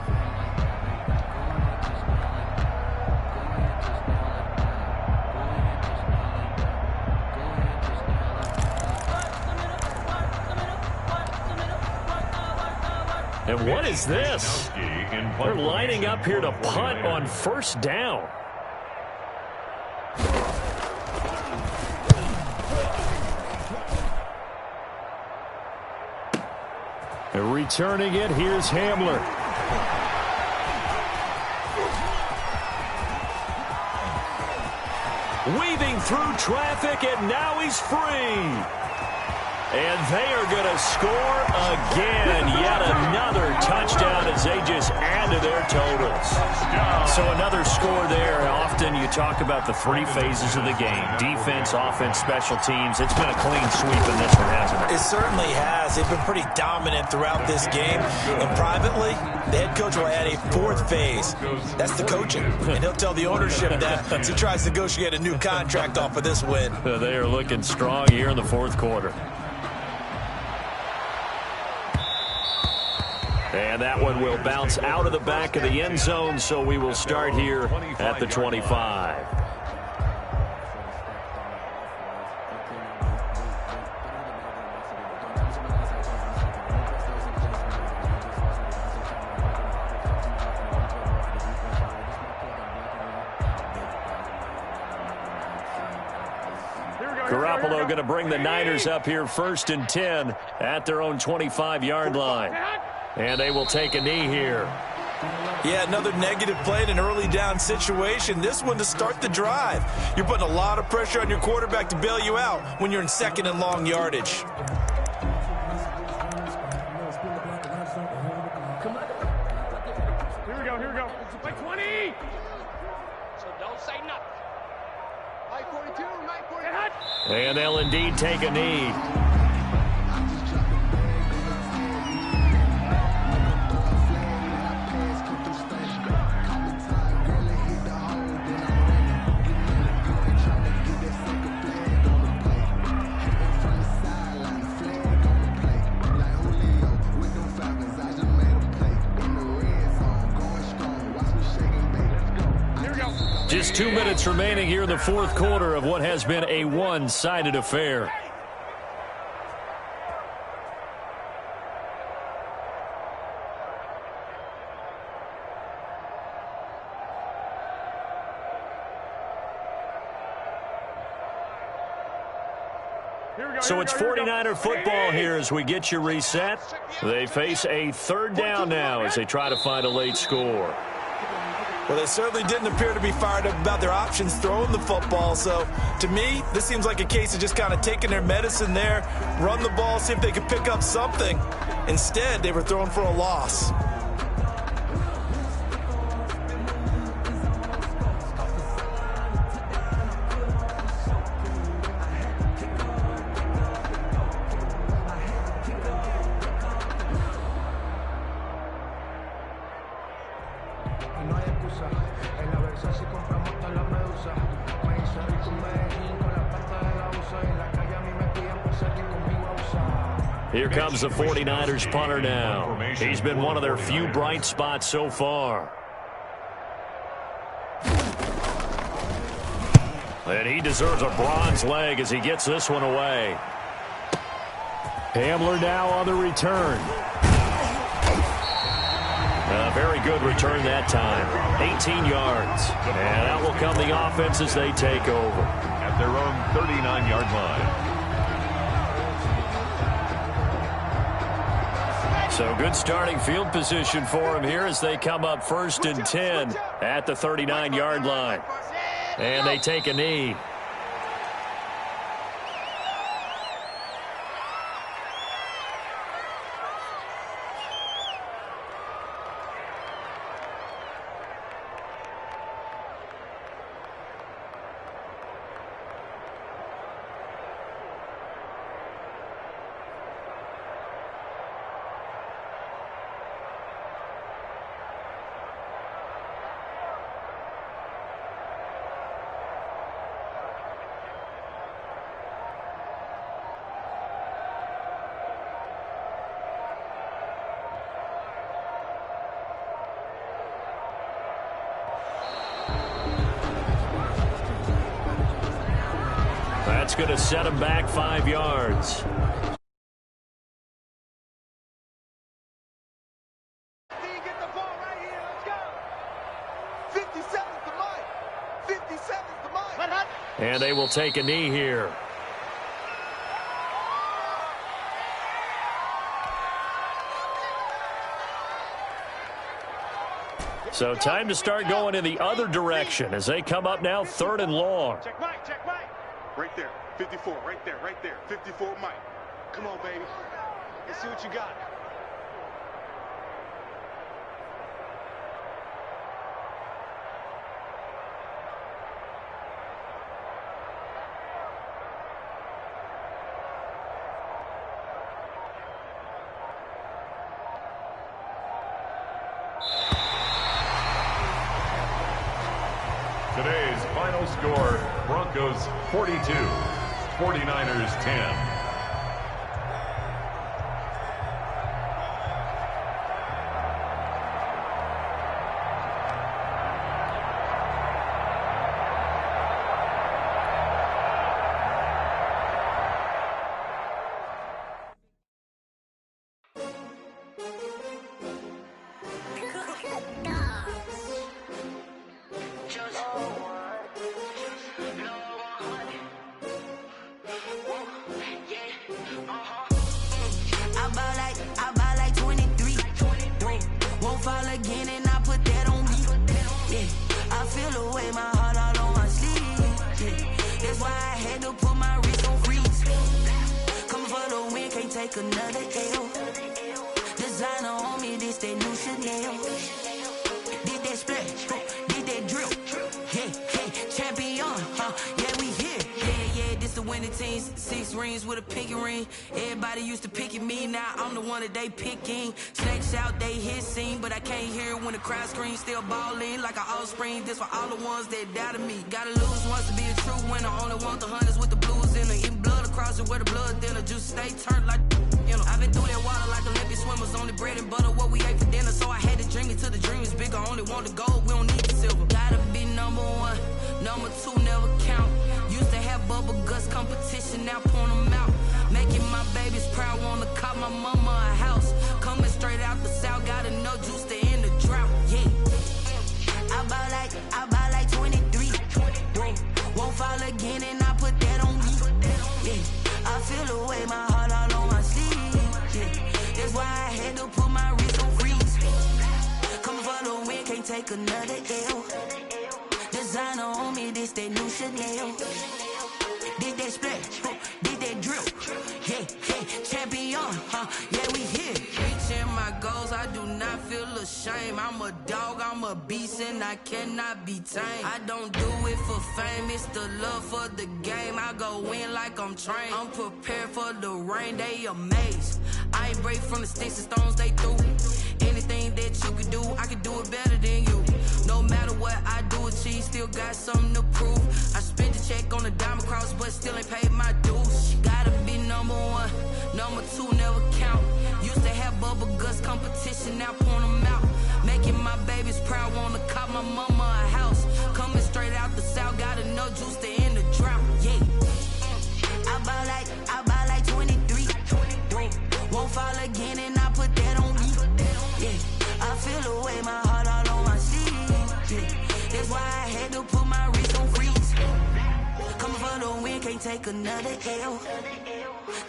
And what is this? They're lining up here to punt on first down. And returning it, here's Hamler. Weaving through traffic, and now he's free. And they are going to score again. Yet another touchdown as they just add to their totals. So another score there. Often you talk about the 3 phases of the game. Defense, offense, special teams. It's been a clean sweep in this one, hasn't it? It certainly has. They've been pretty dominant throughout this game. And privately, the head coach will add a 4th phase. That's the coaching. And he'll tell the ownership that as he tries to negotiate a new contract off of this win. They are looking strong here in the 4th quarter. And that one will bounce out of the back of the end zone, so we will start here at the 25. Garoppolo going to bring the Niners up here 1st and 10 at their own 25-yard line. And they will take a knee here. Yeah, another negative play in an early down situation. This one to start the drive. You're putting a lot of pressure on your quarterback to bail you out when you're in 2nd and long yardage. Here we go. Play 20. So don't say nothing. Play 42, 42. And they'll indeed take a knee. Just 2 minutes remaining here in the 4th quarter of what has been a one-sided affair. So it's 49er football here as we get you reset. They face a 3rd down now as they try to find a late score. Well, they certainly didn't appear to be fired up about their options throwing the football. So, to me, this seems like a case of just kind of taking their medicine there, run the ball, see if they could pick up something. Instead, they were throwing for a loss. Here comes the 49ers punter now. He's been one of their few bright spots so far. And he deserves a bronze leg as he gets this one away. Hamler now on the return. A very good return that time. 18 yards. And out will come the offense as they take over. At their own 39-yard line. So good starting field position for him here as they come up 1st and 10 at the 39-yard line. And they take a knee. That's going to set him back 5 yards. Get the ball right here. Let's go. 57's the mic. 57's the mic. And they will take a knee here. So time to start going in the other direction as they come up now 3rd and long. Check Mike. Right there, 54, right there, 54 Mike. Come on, baby. Let's see what you got. Today's final score, Broncos 42, 49ers 10. again and I put that on me. Yeah, I feel the way, my heart all on my sleeve. Yeah, that's why I had to put my wrist on freeze. Come for the win, can't take another L. Designer on me, this that new Chanel. Did that splash, did that drill. Yeah, champion, yeah, we here. Yeah, this the winning teams. 6 rings with a pinky ring. Everybody used to picking me, now I'm the one that they picking. Snakes out, they hit scene, but I can't hear it when the crowd screams. Still balling like an offspring. This for all the ones that doubted me. Gotta lose once to be a true winner. Only want the hunters with the blues in it. Eating blood across it where the blood dinner. Just stay turned like, you know. I've been through that water like Olympic swimmers. Only bread and butter, what we ate for dinner. So I had to dream it till the dream is bigger. Only want the gold, we don't need the silver. Gotta be number 1, number 2 never count. Used to have bubble guts competition, now point them out. Making my babies proud, wanna cop my mama a house. Coming straight out the south, got enough juice to end the drought. Yeah, I buy like 23. Whoa, won't fall again and I put that on me. Yeah, I feel the way, my heart all on my sleeve. Yeah, that's why I had to put my wrist on freeze. Coming for the win, can't take another L. Designer on me, this that new Chanel. Did that splash, did that drill. Yeah, champion, yeah, we here. Reaching my goals, I do not feel ashamed. I'm a dog, I'm a beast, and I cannot be tamed. I don't do it for fame, it's the love for the game. I go in like I'm trained. I'm prepared for the rain, they amazed. I ain't break from the sticks and stones they threw. Anything that you could do, I could do it better than you. No matter what I do, achieve, still got something to prove. I spent the check on the diamond cross, but still ain't paid my dues. Gotta be number 1, number 2 never count. Used to have bubble guts competition, now point them out. Making my babies proud, wanna cop my mama a house. Coming straight out the south, got enough juice to end the drought. Yeah, I buy like 23. Won't fall again and I put that on me. Yeah, I feel the way, my heart all on my sleeve. Yeah, that's why I had to put my wrist on freeze. Coming for the win, can't take another L.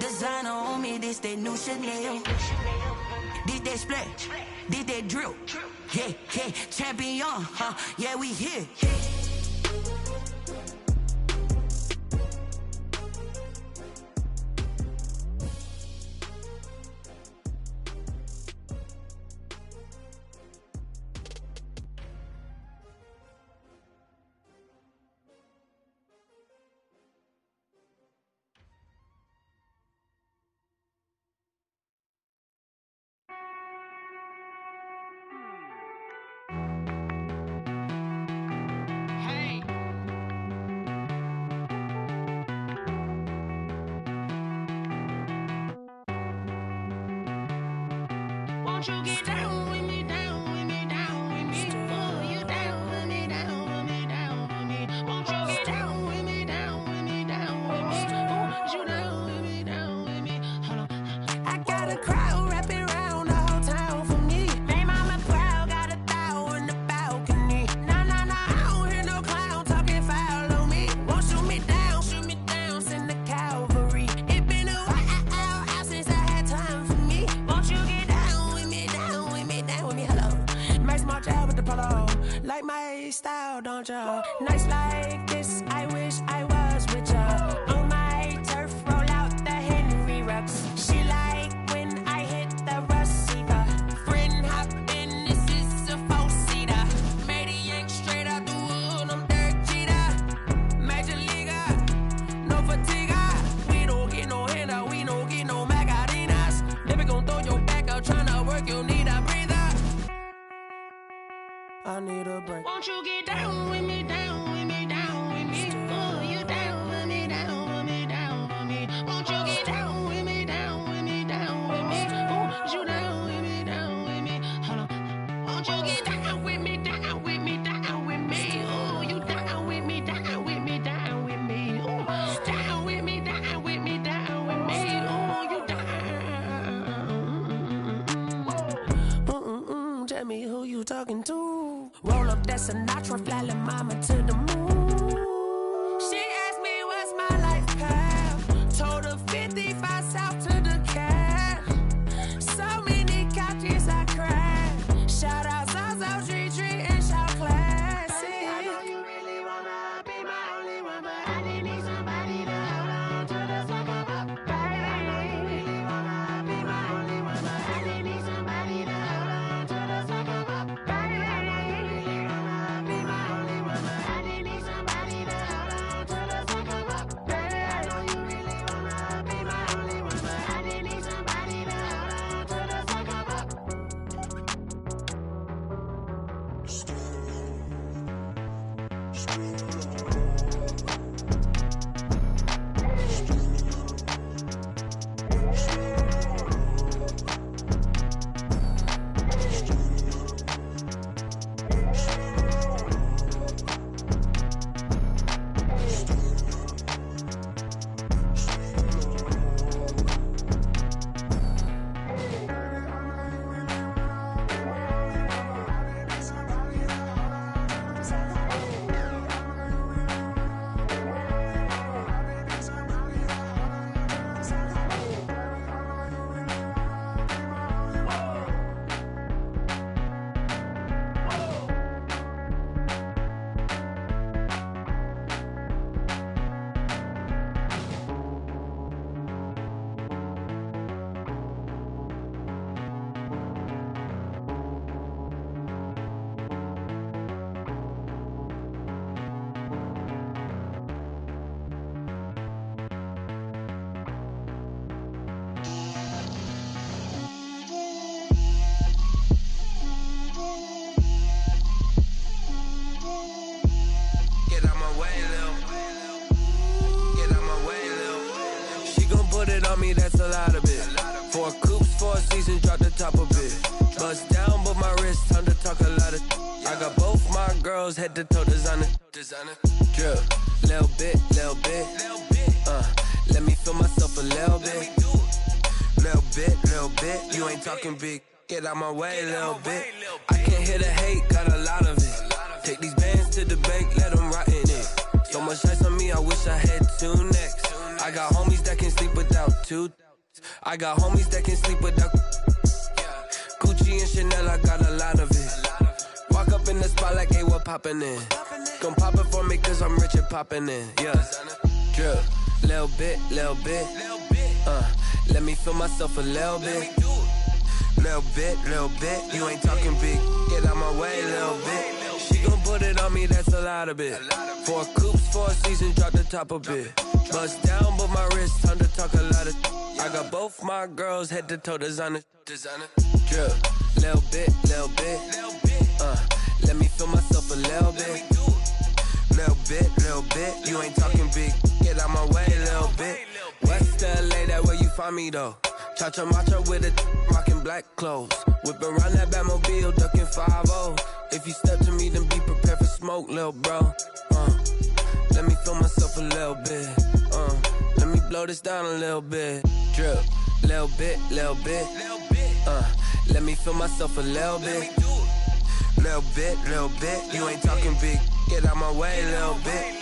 Designer on me, this that new Chanel. Did that splash, did that drill. Yeah, champion, yeah, we here. Won't you get down with me, down with me, down with me? Oh, you down with me, down with me, down with me. Won't you get down with me, down with me, down with me? Oh, you down with me, down with me? Hold on. I got a crowd wrapping around the whole town for me. They mama proud, got a thou in the balcony. Nah, I don't hear no clown talking foul on me. Won't shoot me down, send the cavalry. It been a while since I had time for me. Won't you get down with me, down with me, down with me? Hello. Max March out with the polo. Like my style, don't ya? Nights like this, I wish I was with ya. On my turf, roll out the Henry Rux. She like when I hit the receiver. Friend hop in, this is a 4-seater. Made a yank straight out the wood, I'm Derek Jeter. Major leaguer, no fatigue. We don't get no handout, we don't get no Macarinas. Never gon' throw your back out, tryna work, you need a breather. I need a break. Won't you get down with me, down with me, down with me? Oh, you down with me, down with me, down with me? Won't you get down with me, down with me, down with me? Oh, you down with me, down with me? Hold on. Won't you get down with me, down with me, down with me? Oh, you down with me, down with me, down with me? Oh, down with me, down with me, down with me? Oh, you down. Tell me who you talking to. Roll up that Sinatra, fly la mama to the moon. She asked me what's my life path. Told her 55 south to the cat. So many couches I cried. Shout outs, I Me, that's a lot of it. 4 coops, 4 seasons, drop the top of it. Bust down, but my wrist, time to talk a lot of. I got both my girls head to toe designer. Drip, little bit. Let me feel myself a little bit. Little bit. You ain't talking big. Get out my way, little bit. I can't hear the hate, got a lot of it. Take these bands to the bank, let them rot in it. So much ice on me, I wish I had 2 necks. I got homies that can sleep without 2. I got homies that can sleep without Gucci and Chanel, I got a lot of it. Walk up in the spot like, hey, what poppin' in? Gon' pop it for me cause I'm rich and poppin' in. Yeah, drip, little bit. Let me feel myself a little bit. Little bit. You ain't talking big. Get out my way, little bit. She gon' put it on me, that's a lot of it. 4 coops, 4 seasons, drop the top of it. Bust down, but my wrist, time to talk a lot of. I got both my girls head to toe designer. Drip, little bit. Let me feel myself a little bit. Little bit. You ain't talking big. Get out my way, little bit. West LA, that where you find me though. Cha-cha matcha with a rockin' black clothes. Whip around that Batmobile, ducking 5-0. If you step to me, then be prepared for smoke, lil' bro. Let me feel myself a little bit. Let me blow this down a little bit. Drip, little bit. Let me feel myself a little bit. Little bit. You ain't talking big. Get out my way, little bit.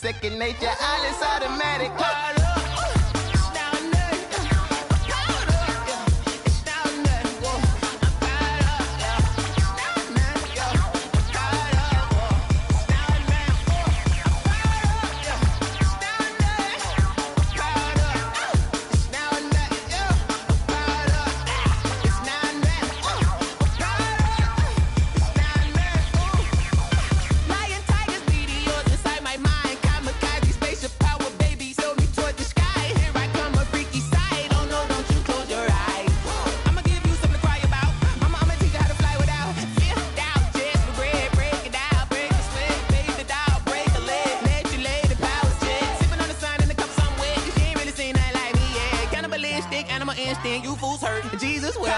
Second nature, all is automatic. You fools hurt. Jesus will.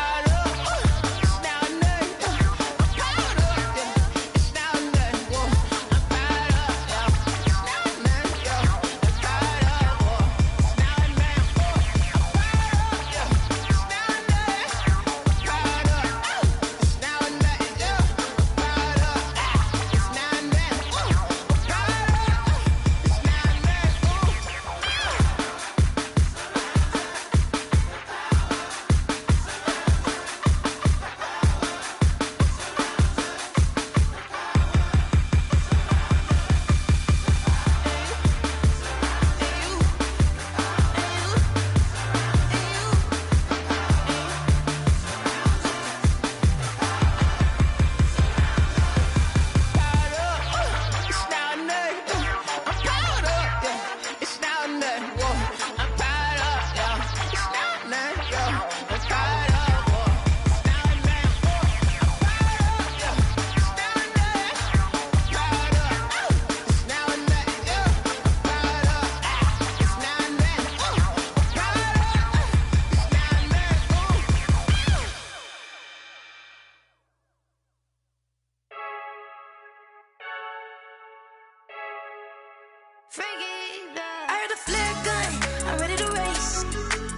I heard the flare gun, I'm ready to race.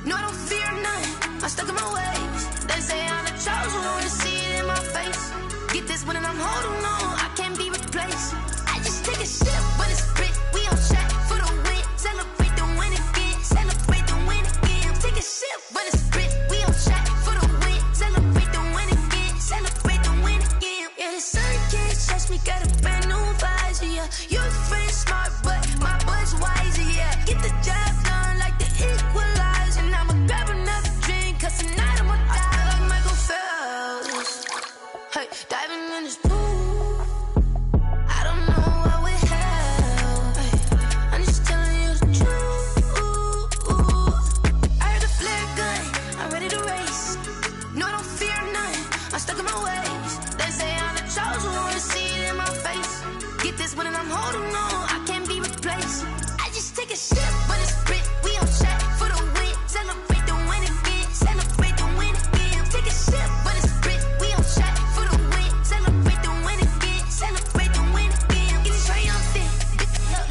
No, I don't fear none, I'm stuck in my ways. They say I'm the chosen one, to see it in my face. Get this one and I'm holding on, I can't be replaced. I just take a sip when it's spit, we on track for the win. Celebrate the win again, celebrate the win again. Take a sip when it's spit, we on track for the win. Celebrate the win again, celebrate the win again. Yeah, the sun can't touch me, got a brand new visor, yeah. Your friend smart, but my boy's wiser, yeah. Get the job done like the equalizer. And I'ma grab another drink, cause tonight I'ma die like Michael Phelps. Hey, diving in this pool, I don't know what would help. Hey, I'm just telling you the truth. I heard the flare gun, I'm ready to race. No, I don't fear none, I'm stuck in my ways. They say I'm the chosen one, to see it in my face. Get this one and I'm holding on, I can't be replaced. I just take a sip when it's spit, we on track for the win. Celebrate the win again, celebrate the win again. Take a sip when it's spit, we on track for the win. Celebrate the win again, celebrate the win again. Get it triumphant,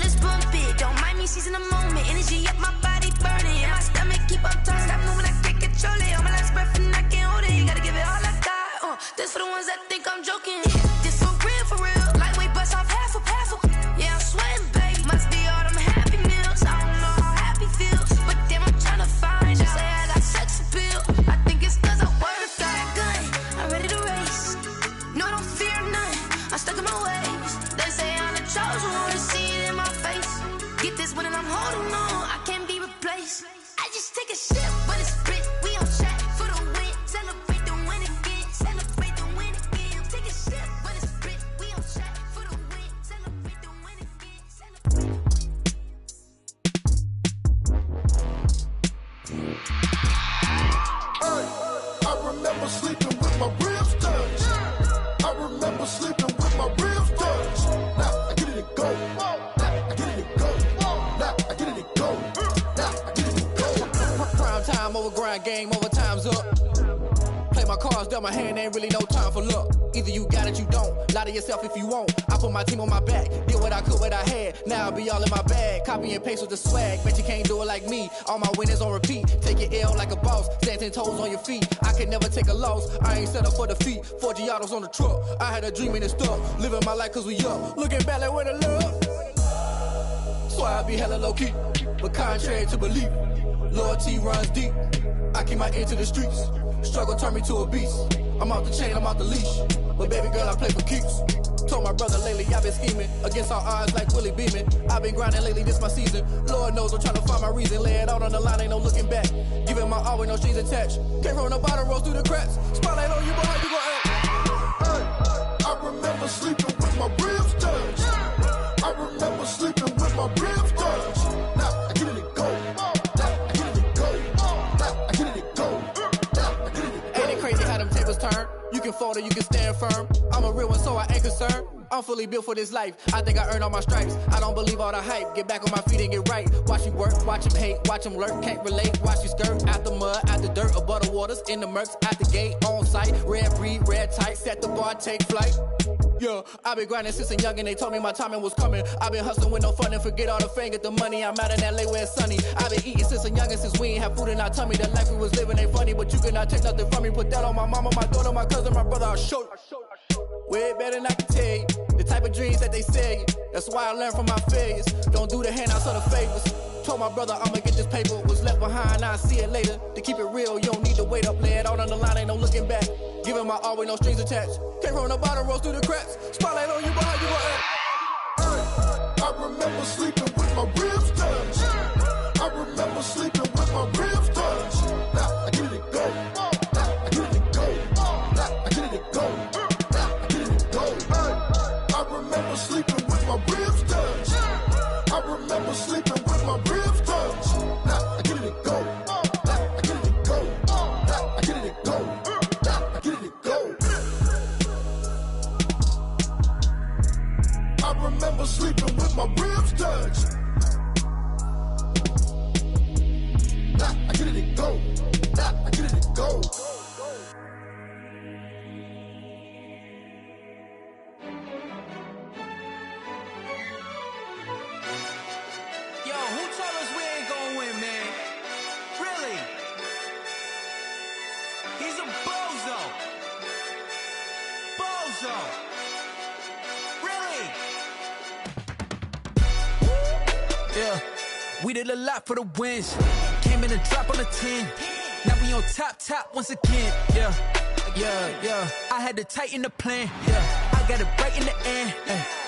let's bump it. Don't mind me seizing the moment, energy up my body burning. And my stomach keep up turning, stop moving, I can't control it. On my last breath and I can't hold it, you gotta give it all I got. This for the ones that think I'm joking. This for real, lightweight bust off half a. Yeah, I'm sweating, baby, must be all them happy meals. I don't know how happy feels, but damn, I'm trying to find out. Say I got sex appeal, I think it's cause I work a fire gun, I'm ready to race. No, I don't fear none, I'm stuck in my ways. They say I'm the chosen one, to see it in my face. Get this one and I'm holding on, I can't be replaced. I just take a sip when it's spit, we on track for the win. Celebrate the win again, celebrate the win again. Take a sip when it's spit, we on track for the win. Celebrate the win again, celebrate. I remember sleeping with my ribs touched. I remember sleeping with my ribs touched. Now I get it and go. Now I get it and go. Now I get it and go. Now I get it and go. Prime time over grind game, over time's up. Play my cards, dealt my hand, ain't really no time for luck. Either you got it, you don't. Lie to yourself if you won't. I put my team on my back, did what I could, what I had. Now I be all in my bag, copy and paste with the swag. Bet you can't do it like me. All my winners on repeat. Take your L like a boss, stand 10 toes on your feet. I can never take a loss. I ain't set up for defeat. 4 Giottos on the truck. I had a dream and it stuck. Living my life cause we up. Looking back like where the love. So I be hella low key, but contrary to belief, loyalty runs deep. I keep my ear to the streets. Struggle turned me to a beast. I'm out the chain, I'm out the leash. But baby girl, I play for keeps. Told my brother lately I've been scheming against all odds like Willie Beeman. I've been grinding lately, this my season. Lord knows I'm trying to find my reason. Lay it out on the line, ain't no looking back. Giving my all with no strings attached. Can't roll no bottom, roll through the cracks. Spotlight on you, boy, how you gon' act? I remember sleeping with my ribs touched. I remember sleeping with my ribs touched. Now I get it and go. Now I get it and go. Now I get it and go. Now I get it and go. Ain't it crazy how them tables turn? You can fold or you can stand firm. I'm a real one, so I ain't concerned. I'm fully built for this life. I think I earned all my stripes. I don't believe all the hype. Get back on my feet and get right. Watch you work, watch him hate, watch him lurk. Can't relate, watch you skirt. Out the mud, out the dirt, above the waters, in the murks, out the gate, on site. Red breed, red tight, set the bar, take flight. Yeah, I been grinding since a young and they told me my timing was coming. I been hustling with no fun and forget all the fame, get the money. I'm out in LA where it's sunny. I been eating since a young and since we ain't have food in our tummy. The life we was living ain't funny, but you cannot take nothing from me. Put that on my mama, my daughter, my cousin, my brother, I'll show you. Way better than I can tell you. The type of dreams that they sell you. That's why I learned from my failures. Don't do the handouts or the favors. Told my brother I'ma get this paper. Was left behind, I'll see it later. To keep it real, you don't need to wait up. Lay it out on the line, ain't no looking back. Giving my all with no strings attached. Can't roll no bottom, roll through the cracks. Spotlight on you, boy, how you gon' act? I remember sleeping with my ribs touched. I remember sleeping with my ribs touched. Now I get it and go. Now I get it and go. Now I get it and go. Now I get it and go. I remember sleeping with my ribs touched. I remember sleeping with my ribs touched. Now I get it and go. Now I get it and go. Now I get it and go. Now I get it and go. I remember sleeping with my ribs touched. Now I get it and go. Now I get it and go. yeah. We did a lot for the wins. Came in a drop on the 10. Now we on top once again, yeah. I had to tighten the plan, yeah. I got it right in the end,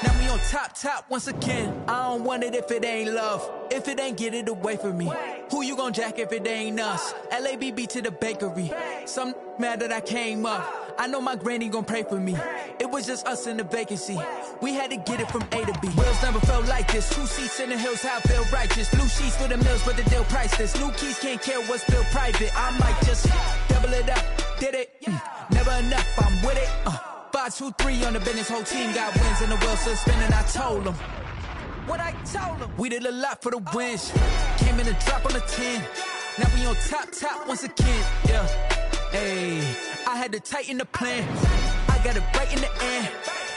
now we on top once again. I don't want it if it ain't love. If it ain't, get it away from me. Who you gon' jack if it ain't us? LABB to the bakery. Some mad that I came up. I know my granny gon' pray for me. It was just us in the vacancy. We had to get it from A to B. Wheels never felt like this. 2 seats in the hills, how I feel righteous. Blue sheets for the mills, but the deal priceless. New keys can't care what's built private. I might just double it up. Did it? Never enough, I'm with it. 5, 2, 3 on the business. Whole team got wins and the wheels still spinning. I told them what I told them. We did a lot for the wins. Came in a drop on the 10. Now we on top once again, yeah. Hey, I had to tighten the plan. I got it right in the end.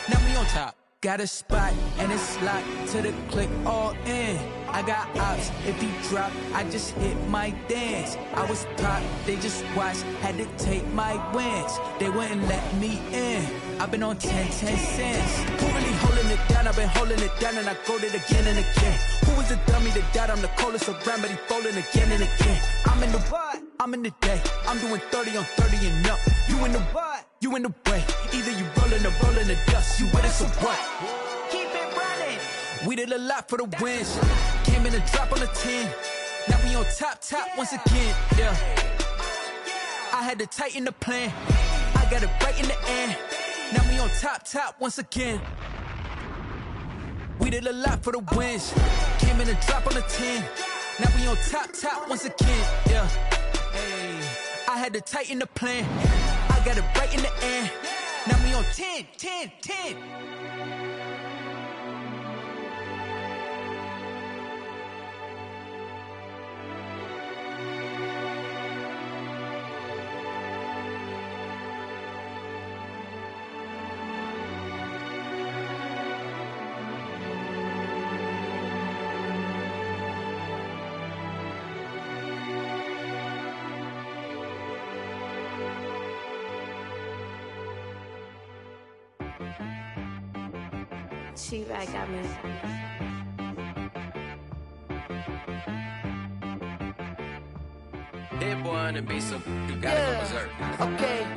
Now we on top. Got a spot and it's locked to the click all in. I got ops, if he drop, I just hit my dance. I was pop, they just watched, had to take my wins. They wouldn't let me in. I've been on 10 cents. Who really holding it down? I've been holding it down and I go it again and again. Who was the dummy that died? I'm the coldest around, but he folding again and again. I'm in the what? I'm in the day. I'm doing 30 on 30 and up. You in the what? You in the way. Either you rolling or rolling the dust. You with it, so what? Keep it running. We did a lot for the wins. Came in a drop on the 10. Now we on top once again, yeah. I had to tighten the plan. I got it right in the end. Now we on top once again. We did a lot for the wins. Came in a drop on the 10. Now we on top once again, yeah. Hey, I had to tighten the plan. I got it right in the end. Now we on 10. T-Rag got me. Hit boy on the beat, so you gotta go berserk. Okay.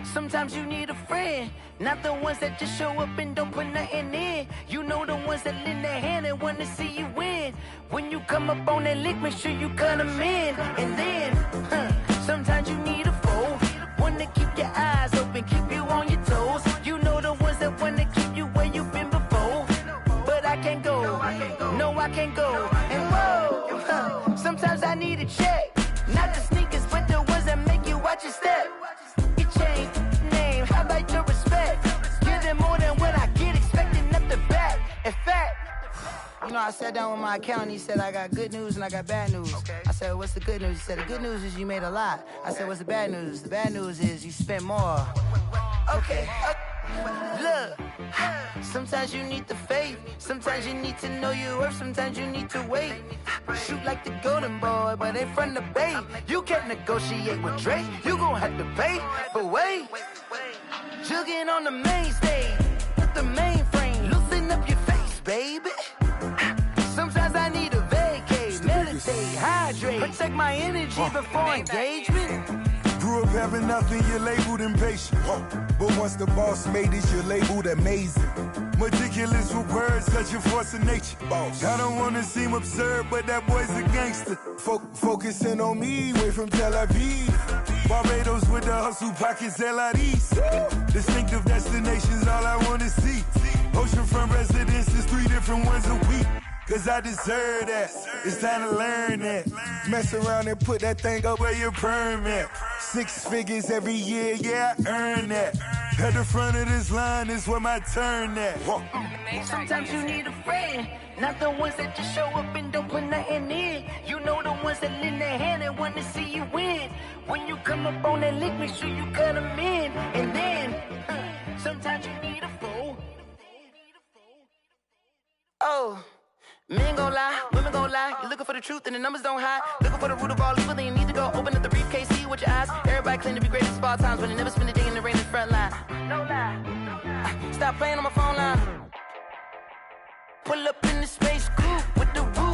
Sometimes you need a friend, not the ones that just show up and don't put nothing in. You know the ones that lend their hand and want to see you win. When you come up on that lick, make sure you cut them in. And then, sometimes you need a foe, one to keep your eyes open, keep you on your toes. You know the ones that want to keep you where you've been before. But I can't go, no I can't go. And whoa, sometimes I need a check. Not the sneakers, but the ones that make you watch your step. Your chain, name, how about your respect? Give them more than what I get, expecting nothing back. In fact, you know, I sat down with my accountant, he said I got good news and I got bad news. I said, what's the good news? He said, the good news is you made a lot. I said, what's the bad news? The bad news is you spent more. Okay. Look, sometimes you need the faith, sometimes you need to know your worth, sometimes you need to wait. Shoot like the golden boy, but in front of the bay. You can't negotiate with Drake, you gon' have to pay. But wait, jugging on the main stage, with the mainframe, loosen up your face, baby. Sometimes I need a vacate, meditate, hydrate, protect my energy before engagement. Grew up having nothing, you're labeled impatient. But once the boss made it, you're labeled amazing. Meticulous with words, such a force of nature. I don't wanna seem absurd, but that boy's a gangster. Focusing on me, way from Tel Aviv. Barbados with the hustle pockets, LIDs. Distinctive destinations, all I wanna see. Oceanfront residences, 3 different ones a week. Cause I deserve that, it's time to learn that. Mess around and put that thing up where your permit. 6 figures every year, yeah, I earn that. At the front of this line is where my turn at. Sometimes you need a friend, not the ones that just show up and don't put nothing in. You know the ones that lend their hand and want to see you win. When you come up on that lick, make sure you cut them in. And then, sometimes you need a foe. Oh. Men gon' lie, women gon' lie. You're looking for the truth and the numbers don't hide. Looking for the root of all evil, then you need to go open up the briefcase, see with your eyes. Everybody claim to be great at all times, but they never spend a day in the rain in the front line. No lie. Stop playing on my phone line. Pull up in the space coupe with the roof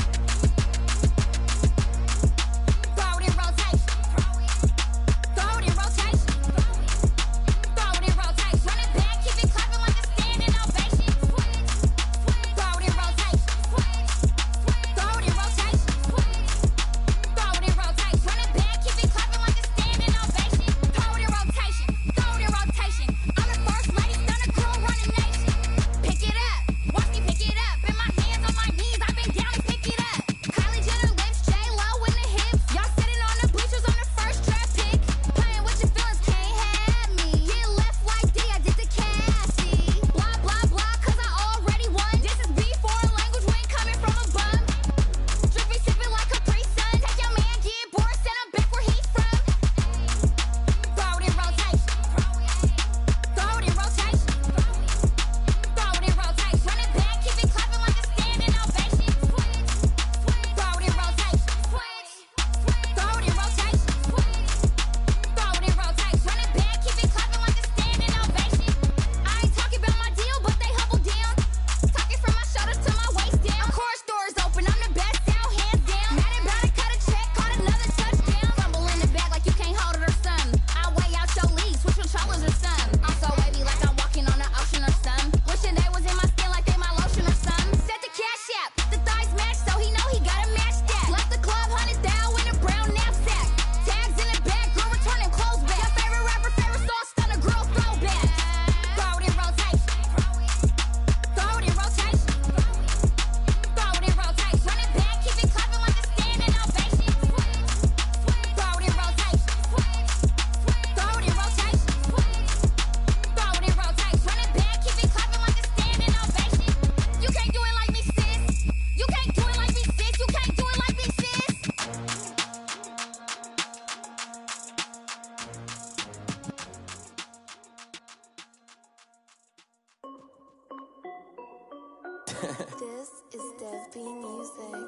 This is Dev B Music.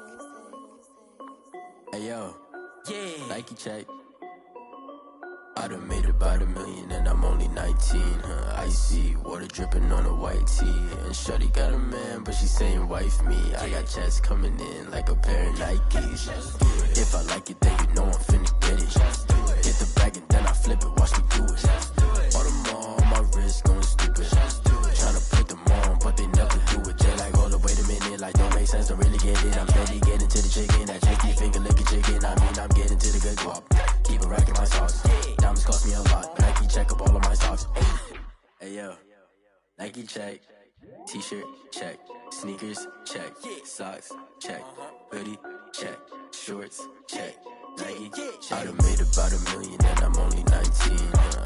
Hey yo, yeah. Nike check. I done made about $1 million and I'm only 19, Icy, water dripping on a white tee. And shorty got a man, but she saying wife me. I got checks coming in like a pair of Nikes. If I like it, then you know I'm finna get it. Get the bag and then I flip it, watch me do it. All them on my wrist going stupid. Tryna put them on, but they never do it. They like, hold up, wait a minute, like don't make sense, don't really get it. I'm steady getting to the chicken, that cheeky finger licking chicken. I mean, I'm getting to the good guap. Keep a rack in my sauce. Diamonds cost me a lot. Nike check up all of my socks. Hey yo, Nike check. T-shirt check. Sneakers check. Socks check. Hoodie check. Shorts check. Nike check. I done made about $1 million and I'm only 19.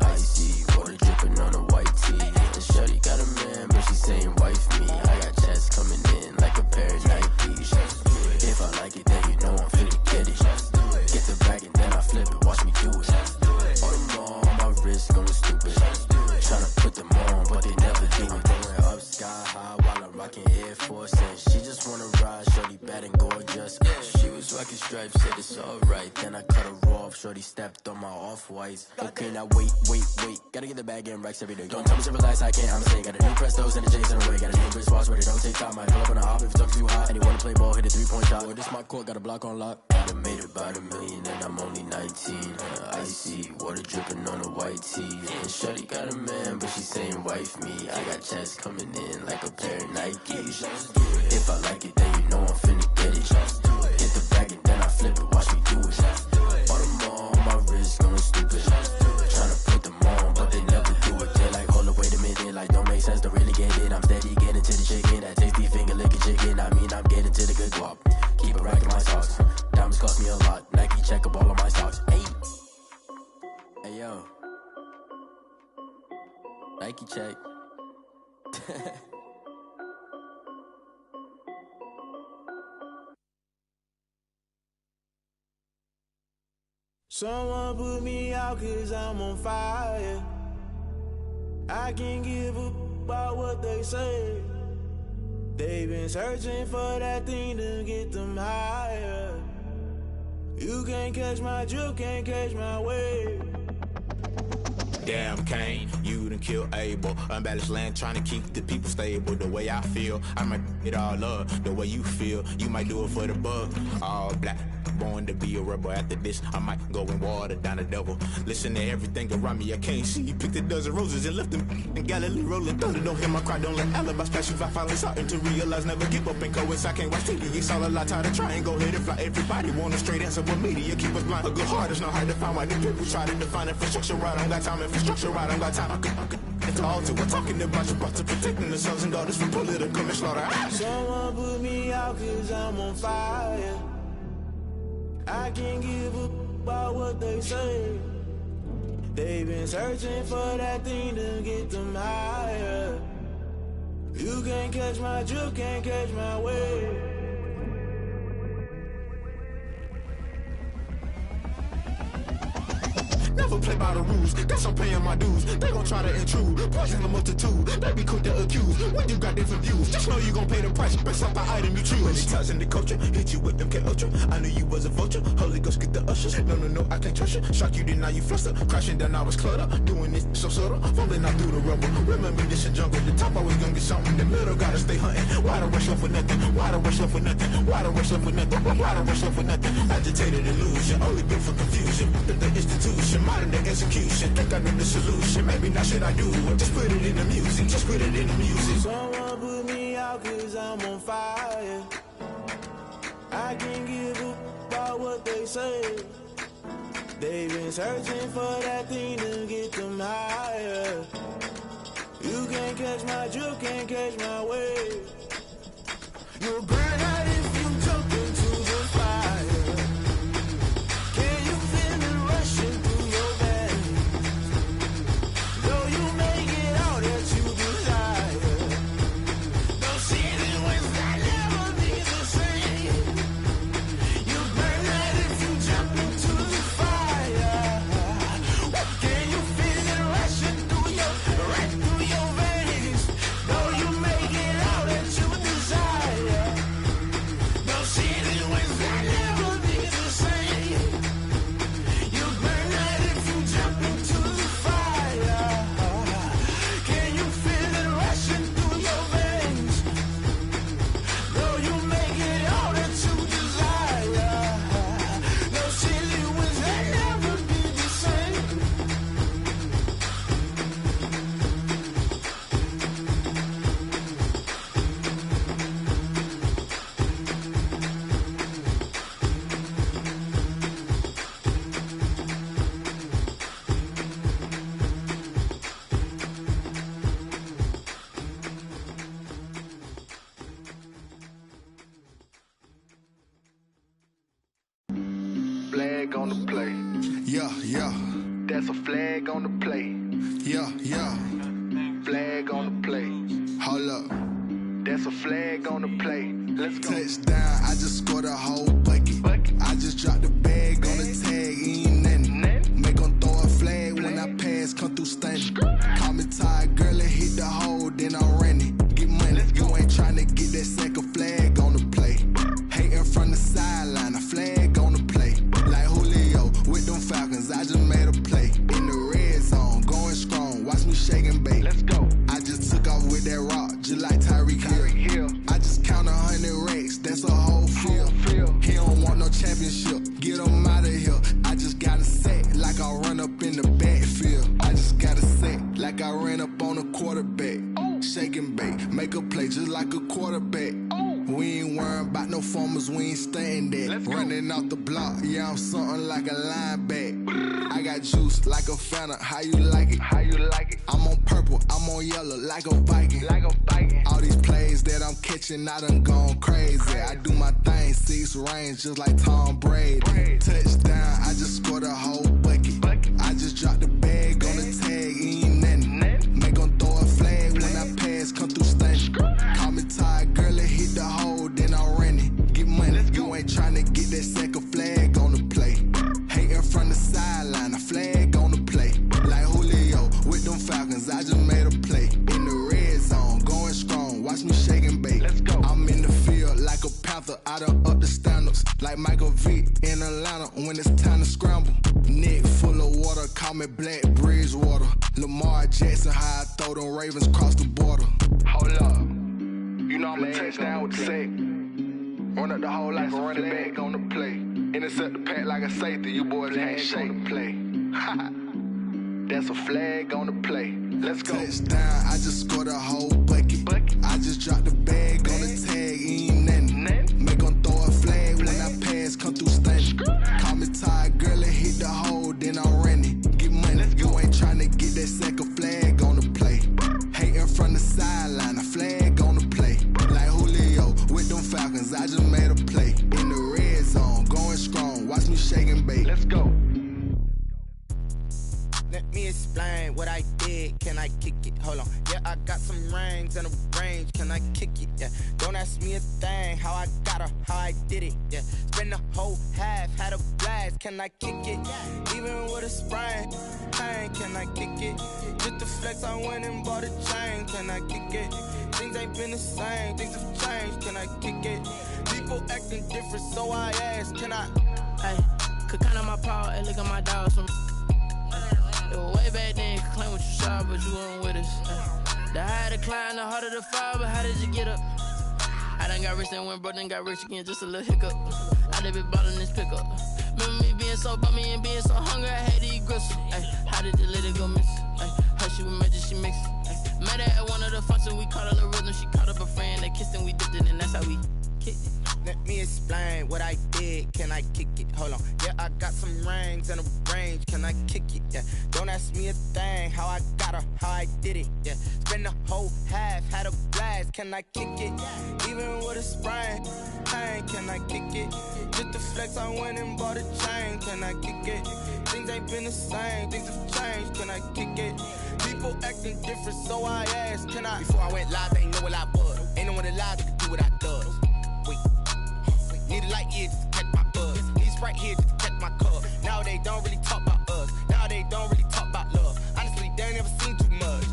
Icy, water dripping on a white tee. And shorty got a man, but she saying wife me. I got checks coming in like a pair of Nikes. If I like it, then you know I'm finna get it. Get the bag and then I flip it, watch me do it. All them on my wrist going stupid. Tryna put them on, but they never do it. Going up sky high while I'm rocking Air Force. And she just wanna ride, shorty bad and gorgeous. She was rocking stripes, said it's alright. Then I cut her off, shorty stepped on my off-whites. Okay, now wait. Gotta get the bag and racks every day. Don't tell me to relax, I can't, I'm saying. Got a new Prestos and a J's in the way. Got a new wristwatch where they don't take time. Might pull up on a hop if it talks too hot. And he wanna play ball, hit a 3-point shot. Or this my court, got a block on lock. I done made about $1 million and I'm only 19. Icy, water dripping on a white tee. And shorty got a man, but she saying wife me. I got checks coming in like a pair of Nikes. If I like it, then you know I'm finna get it. Get the bag and then I flip it, watch me do it. All them on my wrist going stupid. Tryna put them on, but they never do it. They like, hold up, wait a minute, like don't make sense, don't really get it. I'm steady getting to the chicken, that tasty finger licking chicken. I mean, I'm getting to the good guap. Keep a rack in my socks. Diamonds cost me a lot. Nike check up all of my socks. Hey yo, Nike check. Someone put me out 'cause I'm on fire. I can't give up about what they say. They've been searching for that thing to get them higher. You can't catch my drift, can't catch my wave. Damn, Kane, you done killed Abel. Unbalanced land, trying to keep the people stable. The way I feel, I might it all up. The way you feel, you might do it for the bug. All black, born to be a rebel. After this, I might go and water down the devil. Listen to everything around me, I can't see. Picked a dozen roses and left them in Galilee rolling thunder. Don't hear my cry, don't let alibis pass you. I finally starting to realize, never give up and coast. I can't watch TV, it's all a lot, tired of trying, go ahead and fly. Everybody want a straight answer, but media keep us blind. A good heart is not hard to find. Why the people try to define infrastructure right? I don't got time, infrastructure right, I don't got time. I could it's all to we're talking about you, about to protecting the sons and daughters from political and slaughter. Someone put me out 'cause I'm on fire. I can't give up about what they say. They've been searching for that thing to get them higher. You can't catch my drift, can't catch my wave. Never play by the rules, guess I'm paying my dues. They gon' try to intrude, poison the multitude. They be quick to accuse, when you got different views. Just know you gon' pay the price, based off the item you choose. When it ties in the culture, hit you with MK Ultra. I knew you was a vulture, Holy Ghost get the ushers. No, I can't trust you. Shock you, then now you fluster. Crashing down, I was clutter. Doing this so subtle, falling out through the rubble. Remember this in jungle, the top always gonna get something. The middle gotta stay hunting. Why the rush left for nothing? Why the rush left for nothing? Why the rush left for nothing? Why the rush left for nothing? Agitated illusion, only built for confusion. The institution, modern day execution. Think I know the solution. Maybe not should I do it? Just put it in the music. Just put it in the music. Someone put me out 'cause I'm on fire. I can't give up about what they say. They've been searching for that thing to get them higher. You can't catch my drift, can't catch my wave. You'll burn out if you jump into the fire. Can you feel it rushing through your veins? Though you may get all that you desire, don't see it when I never be the same. You burn out if you jump into the fire. Can you feel it rushing right through your veins? Though you may get all that you desire. flag on the play. Yeah, yeah. That's a flag on the play. Yeah, yeah. Flag on the play. Hold up. That's a flag on the play. Let's go. Touchdown, I just scored a whole bucket. I just dropped the bag on the tag, ain't nothing. Make them throw a flag when I pass, come through stunning. Call me tired, girl, and hit the hole, then I'm running. Get money, you ain't tryna get that second flag on the play. Hating from the sideline, a flag on the play. Like Julio with them Falcons, I just made a play. In the red zone, going strong, watch me shake and bake. Let's go. I just took off with that rock, just like Tyreek Hill. I just count 100 racks, that's a whole field. He don't want no championship, get him out of here. I just got a set, like I run up in the backfield. I just got a set, like I ran up on a quarterback. Shake and bake, make a play just like a quarterback. We ain't worrying about no formers, we ain't staying there. Running off the block, yeah, I'm something like a linebacker. I got juice like a Fanta, how you like it? How you like it? I'm on purple, I'm on yellow, like a Viking. Like a Viking. All these plays that I'm catching, I done gone crazy. I do my thing, 6 range, just like Tom Brady. Touchdown, I just scored a whole bucket. I just dropped the bag on the tag, ain't nothing. Make them throw a flag when I pass, come through stunning. Call me tired, girl, and hit the hole, then I'm running. Get money, you ain't tryna get that second flag on the play. Hating from the sideline, a flag on the play. Like Julio with them Falcons, I just made a play. In the red zone, going strong, watch me shake and bake. Let's go. I'm in the field like a Panther, I done up the standards. Like Michael Vick in Atlanta when it's time to scramble. Neck full of water, call me Black Bridgewater. Lamar Jackson, how I throw them Ravens cross the border. Hold up. You know I'm a touchdown with the sack. Run up the hole like a running back on the play. Intercept the pack like a safety. You boys can't shake the play. That's a flag on the play. Let's go. Touchdown, I just scored a whole bucket. I just dropped the bag on the tag, ain't nothing. Make them throw a flag when I pass, come through stunning. Call me tired, girl, and hit the hole, then I'm running. Get money, you ain't tryna get that second flag on the play. Hating from the sideline, a flag on the play. Like Julio with them Falcons, I just made a play. In the red zone, going strong, watch me shake and bake. Let's go. Let me explain what I did. Can I kick it? Hold on. Yeah, I got some rings and a range. Can I kick it? Yeah. Don't ask me a thing. How I got her, how I did it. Yeah. Spend the whole half, had a blast. Can I kick it? Even with a sprain, pain. Can I kick it? Just the flex, I went and bought a chain. Can I kick it? Things ain't been the same. Things have changed. Can I kick it? People acting different, so I asked. Can I? Hey, could count on my power and look at my dogs from. It was way back then, you could claim what you saw, but you weren't with us. The higher the climb, the harder the fall, but how did you get up? I done got rich and went broke, then got rich again, just a little hiccup. I done been ballin' this pickup. Remember me being so bummy and being so hungry, I had to eat gristle. Ay, how did the lady go miss? Ay, her she was magic, she mixed. Ay, met her at one of the functions, we caught a little rhythm, she caught up a friend, they kissed and we dipped it, and that's how we kicked it. Let me explain what I did. Can I kick it? Hold on. Yeah, I got some rings and a range. Can I kick it? Yeah. Don't ask me a thing. How I got her, how I did it. Yeah. Spend the whole half, had a blast. Can I kick it? Even with a sprain, pain. Can I kick it? Just the flex, I went and bought a chain. Can I kick it? Things ain't been the same. Things have changed. Can I kick it? People acting different, so I asked. Can I? Before I went live, they ain't know what I was. Ain't no one alive that could do what I does. Need a light here just to catch my buzz. Need Sprite here just to catch my cup. Now they don't really talk about us. Now they don't really talk about love. Honestly, they ain't never seen too much.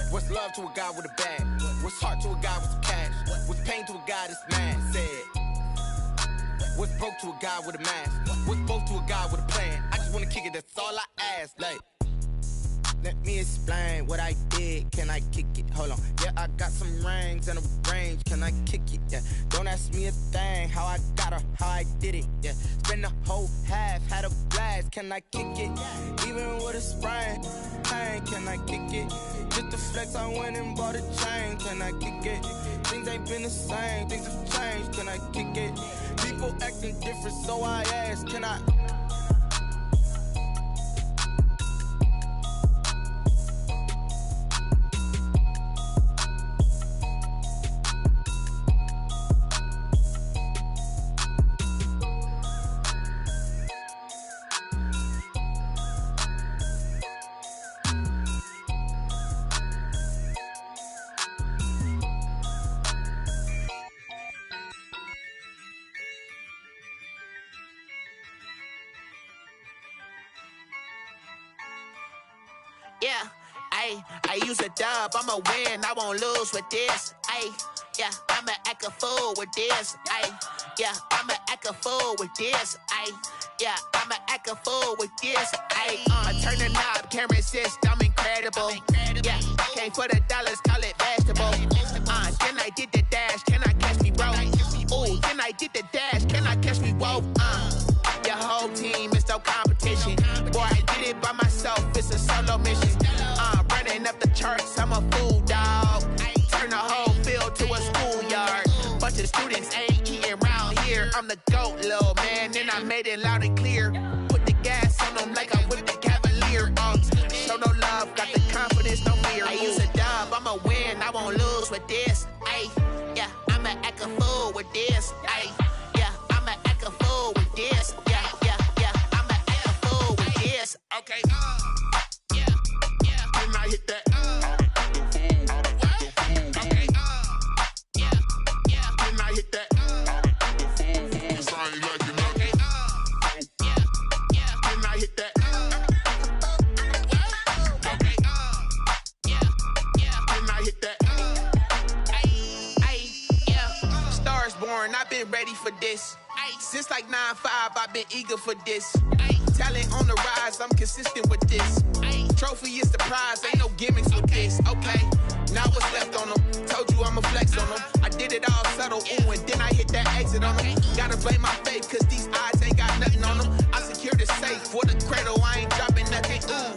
What's love to a guy with a bag? What's heart to a guy with some cash? What's pain to a guy that's mad? Said. What's broke to a guy with a mask? What's broke to a guy with a plan? I just wanna kick it, that's all I ask. Like, let me explain what I did. Can I kick it? Hold on. Yeah, I got some rings and a range. Can I kick it? Yeah. Don't ask me a thing. How I got her, how I did it. Yeah. Spend the whole half, had a blast. Can I kick it? Even with a sprain, pain. Can I kick it? Just the flex, I went and bought a chain. Can I kick it? Things ain't been the same. Things have changed. Can I kick it? People acting different, so I asked. Can I? Yeah, I use a dub, I'ma win, I won't lose with this. Yeah, I'ma act a fool with this. Yeah, I'ma act a fool with this. Yeah, I'ma act a fool with this. I turn the knob, can't resist, I'm incredible. Yeah, came for the dollars, call it vegetable. Then I did the dash, can I catch me, bro? Ooh, then I did the dash, can I catch me, whoa? Your whole team is no competition. Boy, I did it by myself, it's a solo mission. Running up the charts, I'm a fool, dog. Turn the whole field to a schoolyard. Bunch of students ain't eating round here. I'm the GOAT, little man, and I made it loud and clear. Put the gas on them like I'm with the Cavalier. Show no love, got the confidence, no fear. I use a dub, I'ma win, I won't lose with this. Yeah, I'ma act a fool with this. Yeah, I'ma act a fool with this. Yeah, I'ma act a fool with this. Okay, yeah, then I hit that. I've been ready for this. Since like 9-5, I've been eager for this. Talent on the rise, I'm consistent with this. Trophy is the prize, ain't no gimmicks with this. Okay, now what's left on them? Told you I'ma flex on them. I did it all subtle, ooh, and then I hit that exit on them. Gotta blame my faith, cause these eyes ain't got nothing on them. I secured the safe for the cradle, I ain't dropping nothing, ooh.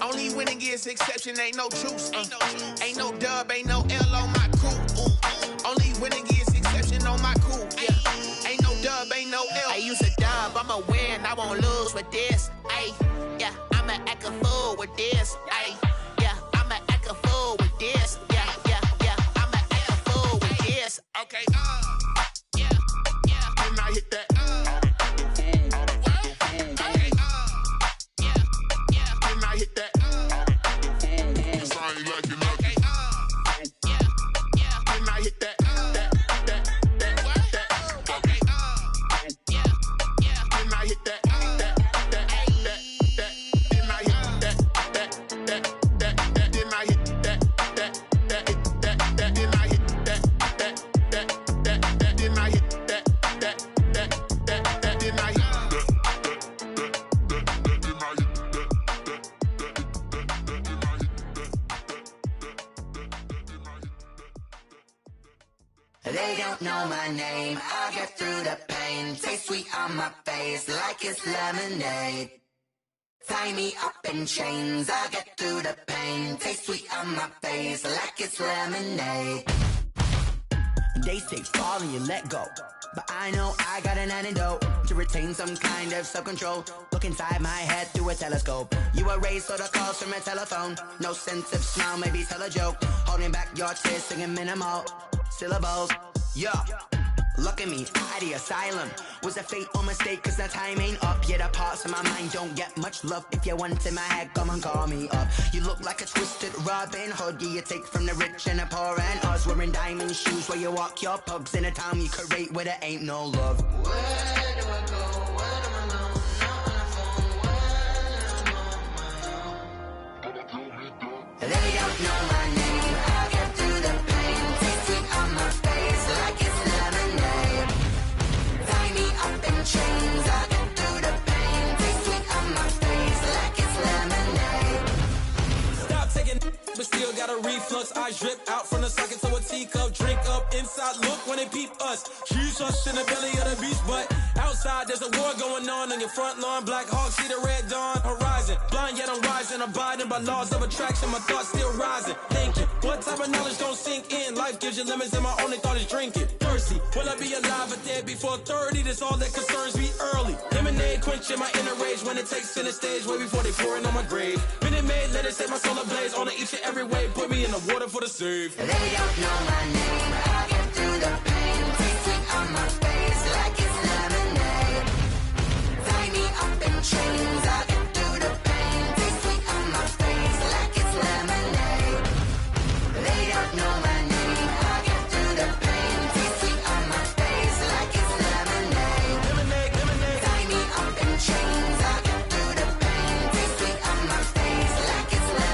Only winning is exception, ain't no truce. Ain't no dub, ain't no L on my crew, ooh. Only winning is exception on my cool, yeah. Ain't no dub, ain't no L. I use a dub, I'ma win, I won't lose with this. Yeah, I'ma act a fool with this. Yeah, I'ma act a fool with this. Yeah, I'ma act a fool with this. Okay, yeah, then I hit that. Okay, yeah, then I hit that. I ain't like it, okay, yeah, then I hit that. They don't know my name, I get through the pain. Taste sweet on my face like it's lemonade. Tie me up in chains, I get through the pain. Taste sweet on my face like it's lemonade. They say fall and you let go, but I know I got an antidote to retain some kind of self-control. Look inside my head through a telescope. You erase all the calls from a telephone. No sense of smile, maybe tell a joke. Holding back your tears, singing minimal syllables. Yeah, look at me, out of the asylum. Was a fate or mistake, cause the time ain't up. Yeah, the parts of my mind don't get much love. If you want in my head, come and call me up. You look like a twisted Robin Hood. Yeah, you take from the rich and the poor and us. Wearing diamond shoes where you walk your pugs in a town you create where there ain't no love. Where do I go? Where am I alone? Not on the phone. Where am I on my own? They don't know my name. I get through the pain. Taste sweet on my face like it's lemonade. Tie me up in chains. I get through the pain. Taste sweet on my face like it's lemonade. Stop taking but still got a reflux. I drip out from the socket to a teacup. Drink up inside, look when they peep us. Jesus in the belly of the beast, but outside there's a war going on your front lawn. Black Hawk, see the red dawn horizon. Blind yet I'm rising, abiding by laws of attraction. My thoughts still rising, thinking what type of knowledge gon' sink in? Life gives you limits and my only thought is drinking. Thirsty, will I be alive or dead before 30? That's all that concerns me early. Lemonade quenching my inner rage when it takes center stage way before they pouring on my grave. Minute Maid, let it set my soul ablaze on each and every way. Put me in the water for the save. They don't know my name. I get through the pain. Taste sweet on my face like it's lemonade. Tie me up in chains. I get through the pain. Taste sweet on my face like it's lemonade. They don't know my name. I get through the pain. Taste sweet on my face like it's lemonade. Tie me up in chains. I get through the pain. Taste sweet on my face like it's lemonade.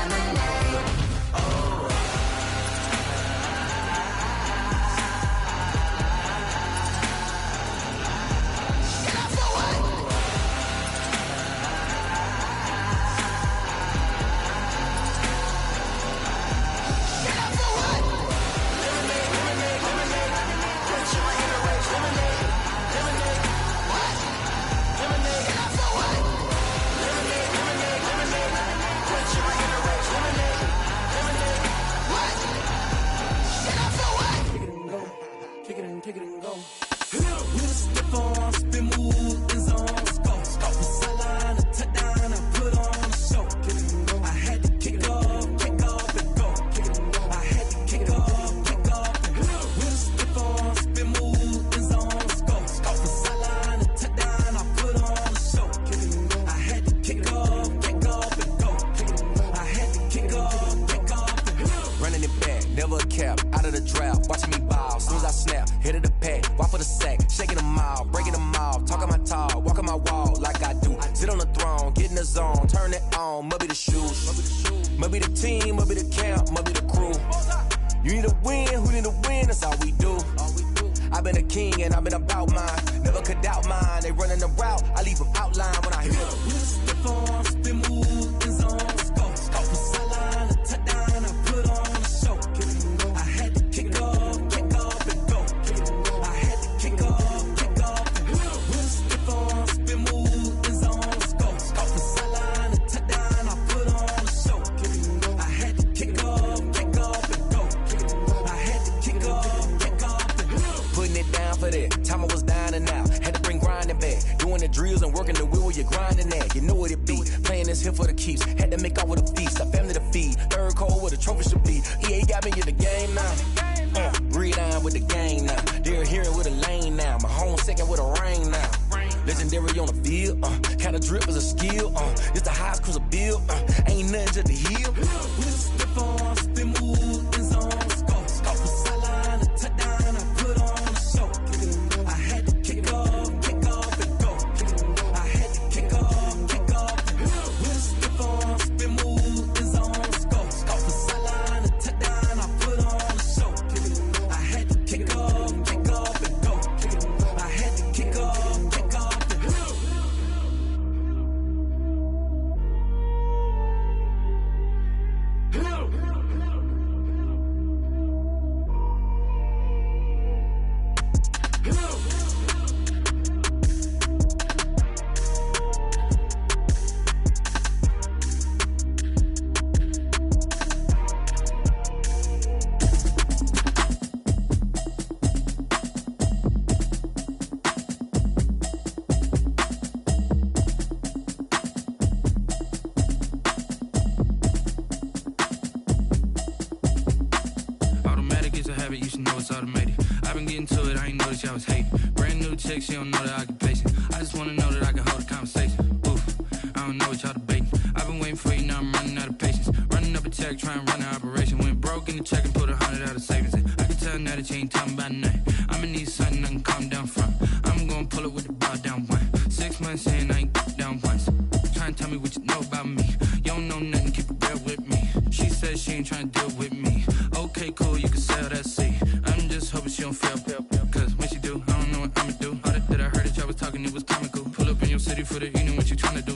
watching me ball. Soon as I snap, hit of the pack, walk for the sack, shaking them all, breaking them all, talking my talk, walking my wall like I do. Sit on the throne, get in the zone, turn it on, must be the shoes, must be the team, must be the camp, must be the crew. You need a win, who need a win, that's all we do. I've been a king and I've been about mine, never could doubt mine. They running the route, I leave them outline when I hit them. Step on, spin, move, in zone, let's go. From sideline to touchdown, I put on a show. I had to kick off and go. I had to kick off and go. Step on, spin, move, in zone, let's go. From sideline to touchdown, I put on a show. I had to kick off and go. I had to kick off and go. Putting it down for that, time I was down and out. Had to bring grinding back, doing the drills and working the wheel where you're grinding at. You know what it be, playing this here for the keeps. Had to make off with a feast, a family to feed. Third cold where the trophy should be. EA got me in the game now. Breathe down with the game now. They're here with a lane now. My home second with a rain now. Legendary on the field, kinda drip is a skill. It's the highest cruiser bill, ain't nothing to the heel. Step on, spin, move, in zone, let's go. From sideline to touchdown, I put on a show. I had to kick off and go. I had to kick off and go. Step on, spin, move, in zone, let's go. From sideline to touchdown, I put on a show. I had to kick off and go. I had to kick off and go. Automatic is a habit, you should know it's automated. I've been getting to it, I ain't noticed y'all was hating. Brand new chick, she don't know the occupation. I just wanna know that I can hold a conversation. Oof, I don't know what y'all debating. I've been waiting for you, now I'm running out of patience. Running up a check, trying to run an operation. Went broke in the check and put 100 out of savings in. I can tell now that you ain't talking about nothing. I'ma need something I can calm down from. I'm gonna pull it with the bar down one. 6 months in, I ain't down once. Trying to tell me what you know about me. You don't know nothing, keep it real with me. She said she ain't trying to deal with me. Okay, cool, you can sell that seat. I'm just hoping she don't fail. Cause when she do, I don't know what I'ma do. All that I heard that y'all was talking, it was comical. Pull up in your city for the evening, what you trying to do?